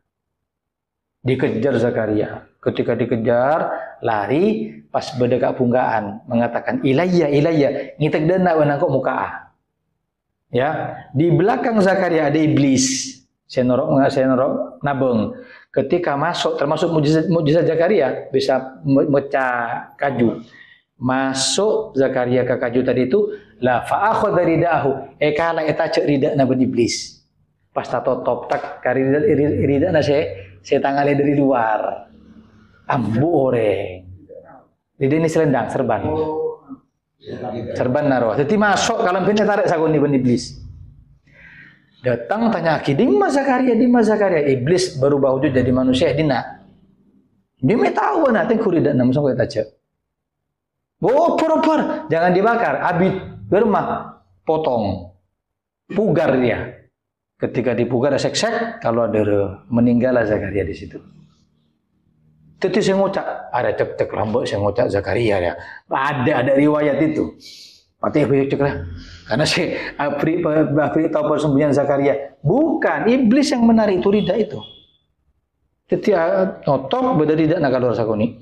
Dikejar Zakaria. Ketika dikejar, lari, pas berdekat punggaan, mengatakan, ilayya, ngitek dana wanangkok muka. Ya, di belakang Zakaria ada iblis. Senorok nabung. Ketika masuk, termasuk mujizat Zakaria, bisa mecah kaju. Masuk Zakaria ke kaju tadi itu, la fa'akhadha ridahu, kala eta cek ridak naben iblis. Pas tato top tak kari ridak na saya tangannya dari luar. Ambu oreng. Jadi ini selendang, serban. Serban naruh. Jadi masuk kalau pinnya tarik sakuni ben iblis. Datang tanya Ki, di Mas Zakaria. Iblis berubah wujud jadi manusia dina. Dia me tahu na teh kuridak nam sangko taja. Oh, por. Jangan dibakar, abid bermah potong. Pugar dia. Ketika dipugar sek-sek, kalau ada meninggal Zakaria di situ. Itu saya ngucap, ada cek rambut saya ngucap Zakaria ya. Ada riwayat itu. Patih cek lah. Karena si Apri tahu persembunyian Zakaria. Bukan iblis yang menarik itu rida itu. Jadi notok beda rida nak keluar sakuni.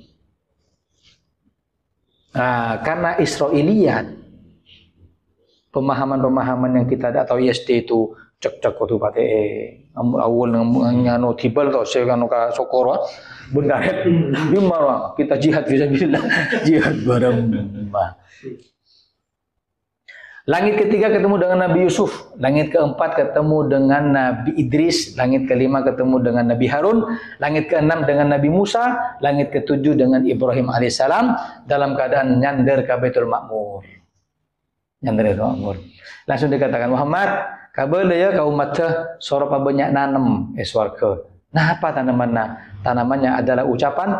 Nah, karena Israiliyat, pemahaman-pemahaman yang kita ada atau ISD itu cek waktu pate awal ngano tibal to saya kan ka sokoro bendaret di marah kita jihad fisabilillah jihad bareng. Langit ketiga ketemu dengan Nabi Yusuf, langit keempat ketemu dengan Nabi Idris, langit kelima ketemu dengan Nabi Harun, langit keenam dengan Nabi Musa, langit ketujuh dengan Ibrahim alaihissalam dalam keadaan nyander ke Baitul Ma'mur. Nyander ke Ma'mur. Langsung dikatakan Muhammad, kabel ya kau umat sorop banyak nanem swarga. Nah apa tanamannya? Tanamannya adalah ucapan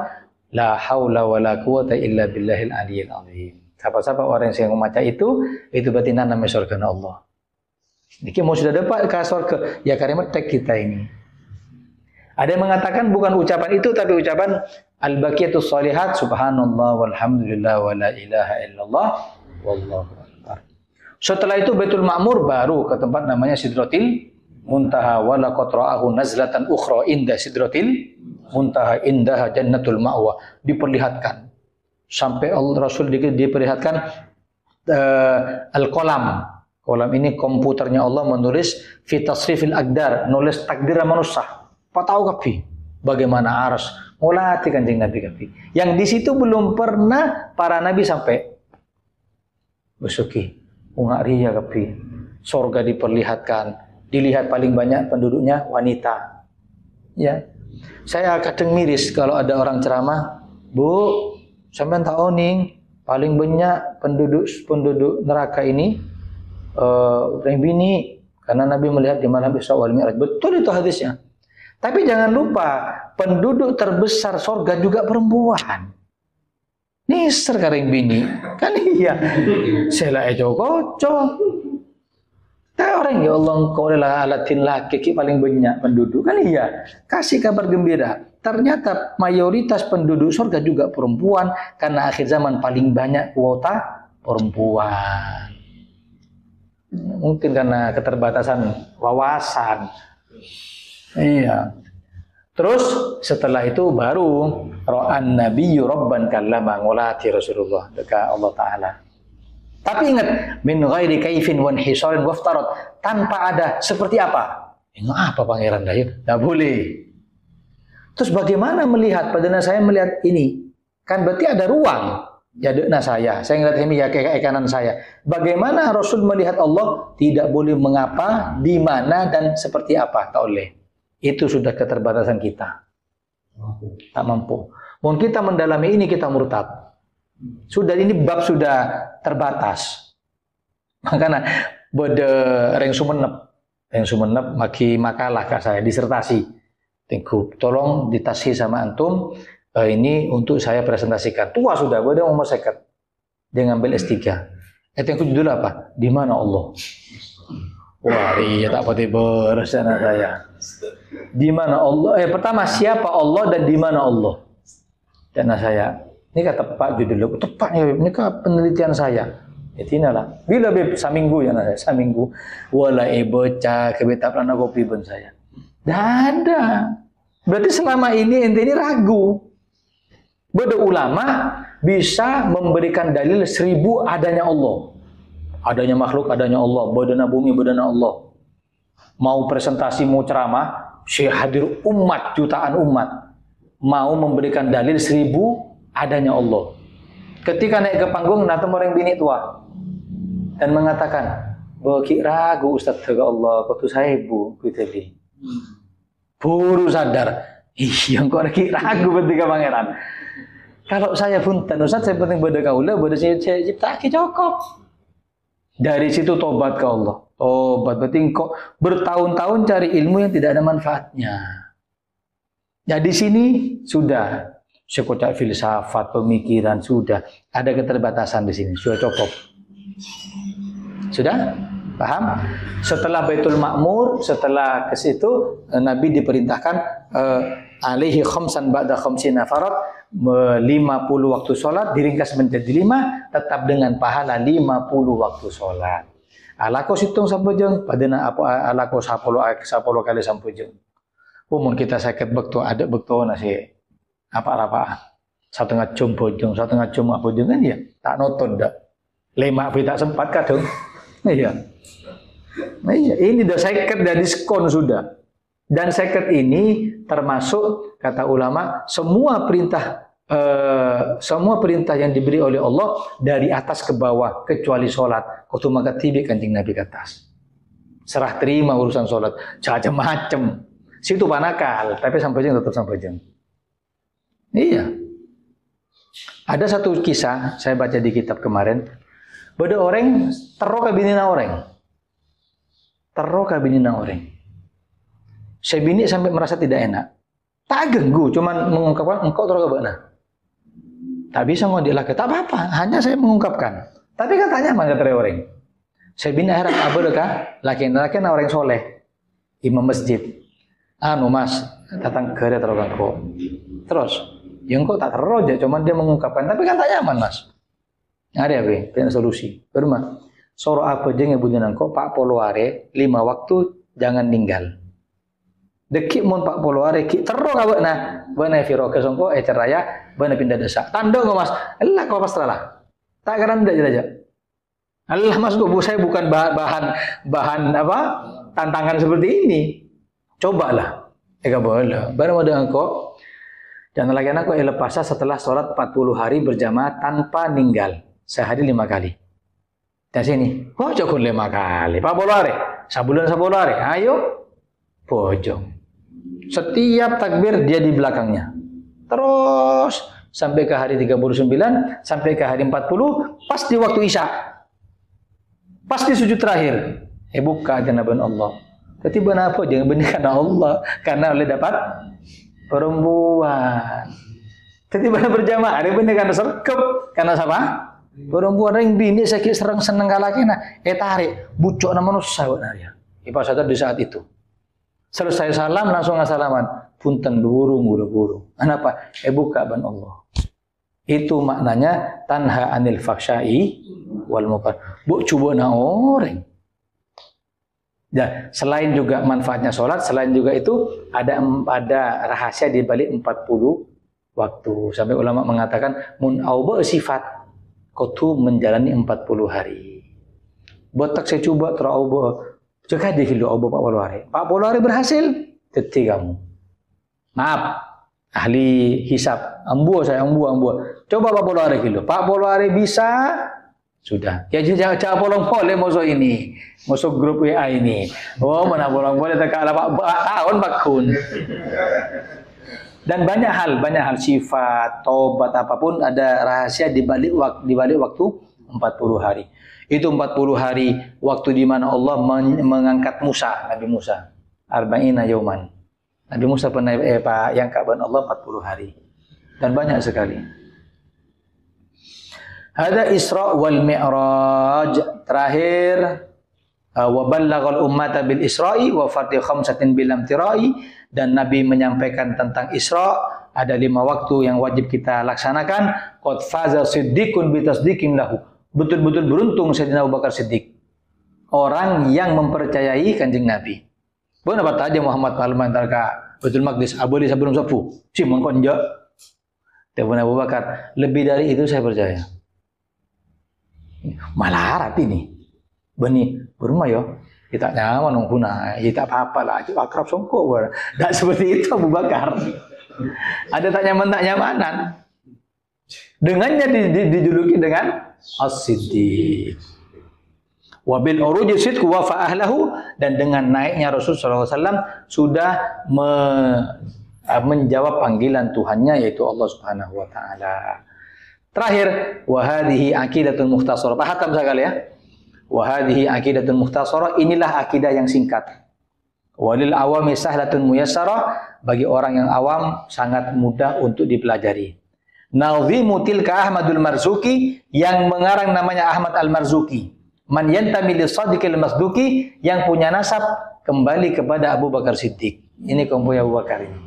la haula wala quwata illa billahil aliyil azim. Siapa-siapa orang yang membaca itu berarti nanam surga Allah. Niki mau sudah dapat ke surga, ya kalimat tek kita ini. Ada yang mengatakan bukan ucapan itu tapi ucapan al-baqiyatus shalihat subhanallah walhamdulillah wala ilaha illallah wallahu akbar. Setelah itu Baitul Ma'mur baru ke tempat namanya Sidratil Muntaha wa laqad ra'ahu nazlatan ukhra inda Sidratil Muntaha indaha jannatul ma'wa, diperlihatkan sampai Allah Rasul diperlihatkan al-qalam. Qalam ini komputernya Allah menulis fi tasrifil aqdar, nulis takdir manusia. Patau kapi bagaimana aras mulati Kanjeng Nabi kapi. Yang di situ belum pernah para nabi sampai. Besuki ungak ria kapi. Surga diperlihatkan, dilihat paling banyak penduduknya wanita. Ya. Saya kadang miris kalau ada orang ceramah, "Bu, sampean tahu nih paling banyak penduduk neraka ini orang bini karena Nabi melihat di malam Isra wal Mi'raj." Betul itu hadisnya. Tapi jangan lupa penduduk terbesar surga juga perempuan. Niser kareng bini. Kan iya. Sela ejo koco. Tapi orang ya Allah engkau adalah alatin laki paling banyak penduduk. Kan iya. Kasih kabar gembira. Ternyata mayoritas penduduk surga juga perempuan karena akhir zaman paling banyak kuota perempuan. Mungkin karena keterbatasan wawasan. Iya. Terus setelah itu baru ra'an nabiyyu rabban kallama ngolati Rasulullah dekat Allah Ta'ala. Tapi ingat min ghairi kaifin wan hisarin waftarat, tanpa ada seperti apa? Ini apa pangeran dah ya? Enggak boleh. Terus bagaimana melihat? Padahal saya melihat ini. Kan berarti ada ruang. Ya dekna saya ngeliat ini ya ke kanan saya. Bagaimana Rasul melihat Allah? Tidak boleh mengapa, di mana dan seperti apa, tak boleh. Itu sudah keterbatasan kita. Tak mampu. Mau kita mendalami ini kita murtad. Sudah ini bab sudah terbatas. Makanya bode reng sumenep maki makalah kak saya disertasi. Tolong ditasi sama antum. Ini untuk saya presentasikan. Tua sudah, dia umur seket. Dia ngambil S3. Yang judul apa? Di mana Allah? Wah, iya tak pati beres anak saya. Di mana Allah? Pertama siapa Allah dan di mana Allah? Dan saya, ini kata Pak judulnya, tepat ya, ini kan penelitian saya. Lah. Bila saminggu ya saya, saminggu. Wala bocah kebetap lana kopi pun saya. Dah ada. Berarti selama ini ente ini ragu. Beda ulama bisa memberikan dalil 1000 adanya Allah. Adanya makhluk, adanya Allah. Badana bumi, badana Allah. Mau presentasi, mau ceramah, syekh hadir umat, jutaan umat. Mau memberikan dalil 1000 adanya Allah. Ketika naik ke panggung, datang orang bini tua. Dan mengatakan, bagi ragu Ustaz ke Allah, kau tu saya ibu. Buru sadar. Yang kau ragu ketika pangeran. Kalau saya punten Ustaz, saya penting pada kaula, pada saya cipta cukup. Dari situ tobat ke Allah. Tobat, berarti kok bertahun-tahun cari ilmu yang tidak ada manfaatnya. Ya di sini sudah sekotak filsafat, pemikiran sudah ada keterbatasan di sini, sudah cukup. Sudah? Paham? Setelah Baitul Ma'mur, setelah ke situ Nabi diperintahkan alaihi khamsan ba'da khamsina farad, 50 waktu sholat diringkas menjadi 5, tetap dengan pahala 50 waktu sholat. Alako situng sampujeng, padana apa alako 10 kali sampujeng. Umum kita sakit bekto ada bekto nasi apa-apa. Setengah jam pujeng, setengah jam apa pujeng kan ya? Tak nonton dah. 5 tak sempat kadang. Iya. Nah, iya, ini dah sakit dah diskon sudah. Dan seket ini termasuk kata ulama semua perintah yang diberi oleh Allah dari atas ke bawah kecuali sholat. Kutu maka tibi kancing Nabi ke atas. Serah terima urusan sholat. Macam-macam. Situ panakal, tapi sampai jeng tetap sampai jeng. Iya. Ada satu kisah saya baca di kitab kemarin. Bada orang terro kabinina orang. Terro kabinina orang. Saya bini sampai merasa tidak enak. Tak ganggu, cuman mengungkapkan engkau terus kebana. Tak bisa ngodilah, tak apa-apa, hanya saya mengungkapkan. Tapi katanya mana kata orang. Saya bini harap abu dekah, laki-laki orang soleh, imam masjid. Anu mas, datang ke dia terus engkau. Terus, yang engkau tak terus aja, cuman dia mengungkapkan. Tapi kan tak nyaman mas. Ada apa? Punya solusi. Berma, soro apa aja yang bunyi engkau, Pak Poloare, 5 waktu jangan tinggal. Dekik mun Pak Poloare ki terus kabeh nah bana firo ke songko ceraya bana pindah desa tanda nggak mas Allah kau pastralah tak karan ndak aja Allah mas bu saya bukan bahan apa tantangan seperti ini cobalah boleh baru ada engkau jangan lagi anakku lepasa setelah sholat 40 hari berjamaah tanpa ninggal sehari 5 kali dari sini cukup 5 kali Pak Poloare sabulan ayo pojok. Setiap takbir dia di belakangnya. Terus sampai ke hari 39, sampai ke hari 40, pas di waktu Isya. Pas di sujud terakhir. Buka janaban Allah. Tapi benar apa? Jangan benar karena Allah. Karena oleh dapat perempuan. Tapi benar berjamaah. Ada benar karena serkep. Karena siapa? Perempuan yang bini sakit serang seneng kalakina. Tarik. Bucok nama nusa. Pas saja di saat itu. Selesai salam langsung assalaman. Punten burung. Kenapa? Buka ban Allah. Itu maknanya tanha anil faksai wal munkar. Bu coba na orang. Ya, selain juga manfaatnya sholat, selain juga itu ada rahasia di balik 40 waktu. Sampai ulama mengatakan mun auba sifat kotu menjalani 40 hari. Botak saya coba terauba. Jika dihilangkan Pak Poloare berhasil, teti kamu. Maaf, ahli hisab. Ambu. Coba 40 hari kilo. 40 hari bisa, sudah. Ya jangan boleh musuh ini. Musuh grup WA ini. Oh, mana boleh tak kalah tahun bakun. Dan banyak hal sifat, taubat apapun ada rahasia di balik waktu 40 hari. Itu 40 hari waktu di mana Allah mengangkat Nabi Musa. Arba'ina yauman. Nabi Musa pernah yang kaban Allah 40 hari. Dan banyak sekali. Ada Isra wal Mi'raj. Terakhir wa ballaghal ummata bil Isra'i wa fardhi khamsatin bil amtira'i, dan Nabi menyampaikan tentang Isra, ada 5 waktu yang wajib kita laksanakan. Qad faza siddiqun bi tasdiqin lahu. Betul-betul beruntung Sayyidina Abu Bakar Siddiq, orang yang mempercayai Kanjeng Nabi. Benar apa aja Muhammad Palman tarka Baitul Maqdis aboli sebelum sapu. Si mengkonja. Telepon Abu Bakar, lebih dari itu saya percaya. Malah rapi nih. Beni berumah yo. Kita nyaman guna, kita apa-apa lah. Itu akrab songkok. Tak seperti itu Abu Bakar. Ada tak nyamanan. Dengannya dijuluki dengan As-Siddiq. Wabil uruji sidqu wa fa'ahlahu, dan dengan naiknya Rasulullah SAW sudah menjawab panggilan Tuhannya, yaitu Allah Subhanahu wa taala. Terakhir, wa hadhihi aqidatun mukhtasarah. Paham sekali ya? Wa hadhihi aqidatun mukhtasarah, inilah akidah yang singkat. Walil awami sahlatun muyassarah, bagi orang yang awam sangat mudah untuk dipelajari. Nazimu tilka Ahmadul Marzuki, yang mengarang namanya Ahmad Al-Marzuki. Man yantami li sadiqil masduki, yang punya nasab kembali kepada Abu Bakar Siddiq. Ini komponya Abu Bakar ini.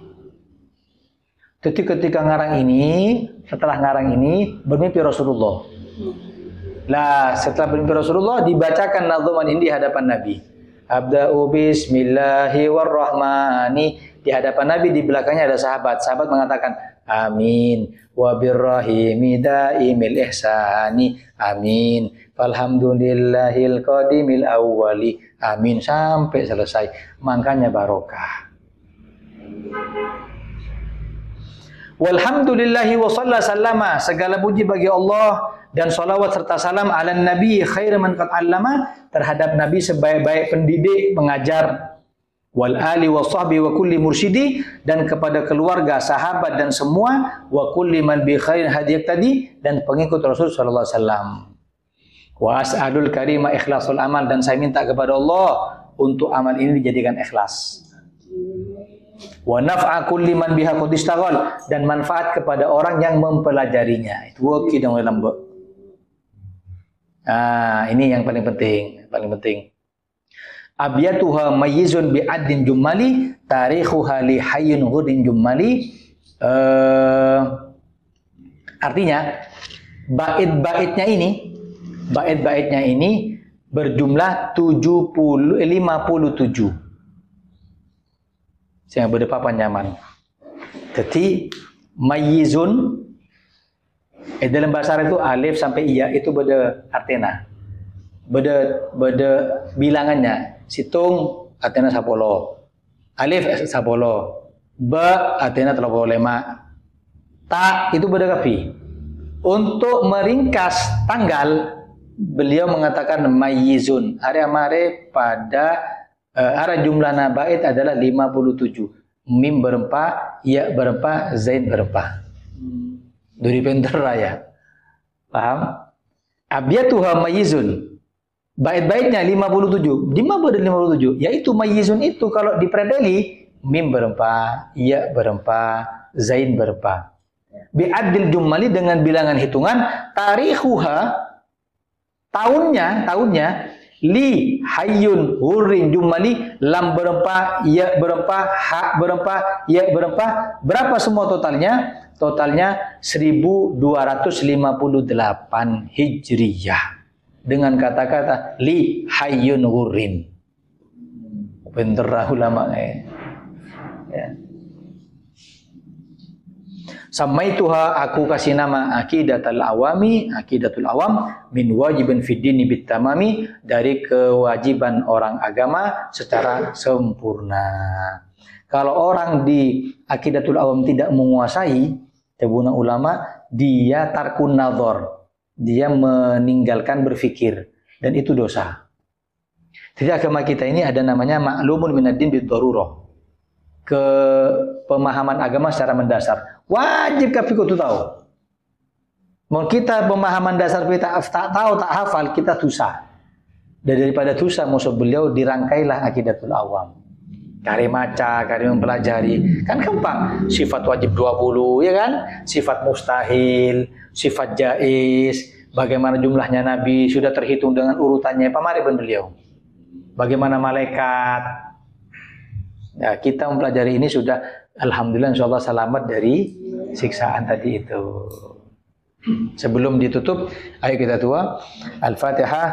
Jadi ketika ngarang ini, setelah ngarang ini bermimpi Rasulullah. Lah, setelah bermimpi Rasulullah dibacakan nadzuman ini di hadapan Nabi. Abda'u bismillahirrahmani. Di hadapan Nabi, di belakangnya ada sahabat. Sahabat mengatakan, amin. Wa birrahimi daimil ihsani. Amin. Falhamdulillahil qadimil awwali. Amin. Sampai selesai. Makanya barokah. Walhamdulillahi wa sallama. Segala puji bagi Allah dan salawat serta salam ala nabi khair man qad allama, terhadap Nabi sebaik-baik pendidik, pengajar. Wal ali wa sahbi wa kulli mursyidi, dan kepada keluarga, sahabat dan semua, wa kulli man bi khairin hadiyat tadi, dan pengikut Rasul sallallahu alaihi wasallam. Wa as'alul karima ikhlasul amal, dan saya minta kepada Allah untuk amal ini dijadikan ikhlas. Wa naf'a kulli man biha qad istaghal, dan manfaat kepada orang yang mempelajarinya. Itu waki dan lembut. Ini yang paling penting, Abiyatuha mayyizun bi'addin jummali, tarikhuha li hayyun ghudin jummali. Artinya bait-baitnya ini berjumlah 57. Saya berdepan panjaman. Jadi mayyizun dalam bahasa Arab itu alif sampai iya itu beda artinya. Beda bilangannya. Situng artinya 10. Alif 10. Ba artinya 35. Ta itu beda kapi. Untuk meringkas tanggal, beliau mengatakan mayyizun. Hari-hari pada arah jumlah nabait adalah 57. Mim berempat, ya berempat, zain berempat. Dari pinter raya. Paham? Abiyatuha mayyizun. Bait-baitnya 57. Di mana ada 57? Yaitu mayyizun itu kalau dipredeli, mim berempat, ya berempat, zain berempat. Bi'adil jummali, dengan bilangan hitungan, tarikhuha, tahunnya, li hayyun hurrin jummali, lam berempat, ya berempat, ha berempat, ya berempat. Berapa semua totalnya? Totalnya 1258 Hijriyah. Dengan kata-kata li hayyun hurrin. Pinter ulama ya. Samaituha, aku kasih nama aqidatul awam min wajibin fid dini bitamami, dari kewajiban orang agama secara sempurna. Kalau orang di Aqidatul Awam tidak menguasai, tabuna ulama, dia tarkun nazar. Dia meninggalkan berfikir. Dan itu dosa. Jadi agama kita ini ada namanya ma'lumun minaddin bid-darurah. Ke pemahaman agama secara mendasar. Wajib kafir itu tahu. Mau kita pemahaman dasar kita tak tahu, tak hafal, kita dosa. Dan daripada dosa, musuh beliau dirangkailah Aqidatul Awam. Kari maca, kari mempelajari. Kan gampang. Sifat wajib 20, ya kan? Sifat mustahil, sifat jaiz, bagaimana jumlahnya Nabi, sudah terhitung dengan urutannya. Pamari pun beliau. Bagaimana malaikat. Ya, kita mempelajari ini sudah, alhamdulillah insyaallah selamat dari siksaan tadi itu. Sebelum ditutup, ayo kita tua Al-Fatihah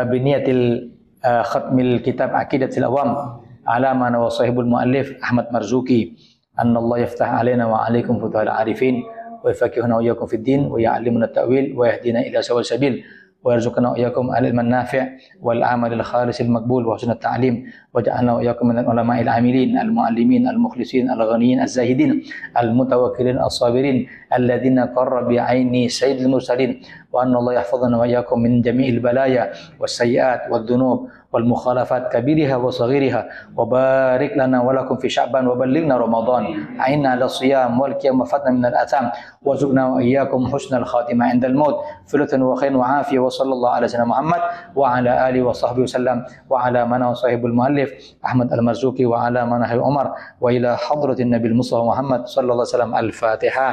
biniyatil khatmil kitab Aqidatul Awam ala man wa sahibul muallif Ahmad Marzuki. Annallahu yaftah alaina wa alaikum futuhal arifin wa yafaqihuna wa iyyakum fid din wa ya'allimuna at-ta'wil wa yahdina ila sawal sabil wa yarzuqna wa iyyakum al-ilman nafi' wal amalil khalisil maqbul wa husnat ta'lim wa ja'alna wa iyyakum minal ulama'il amilin al-muallimin al-mukhlisin al-ghaniyin az-zahidin al-mutawakkilin as-sabirin alladhina qarra bi'aini sayyidil mursalin wa anna Allah yahfazana wa iyyakum min jami'il balaya was-sayyi'at wad-dhunub wal mukhalafat kabiriha wa saghiriha wa barik lana wa lakum fi sya'ban wa ballighna ramadan a'inna ala siyam wal qiyam wa fatna min al-atham wa zukna wa iyyakum husnal khatimah indal maut filatan wa khairin wa afiyah wa sallallahu ala sayyidina Muhammad wa ala alihi wa sahbihi wasallam wa ala man wa sahibul muallif Ahmad Al-Marzuki wa ala man Umar wa ila hadratin Nabil Mustafa Muhammad sallallahu alaihi wasallam. Al-Fatihah.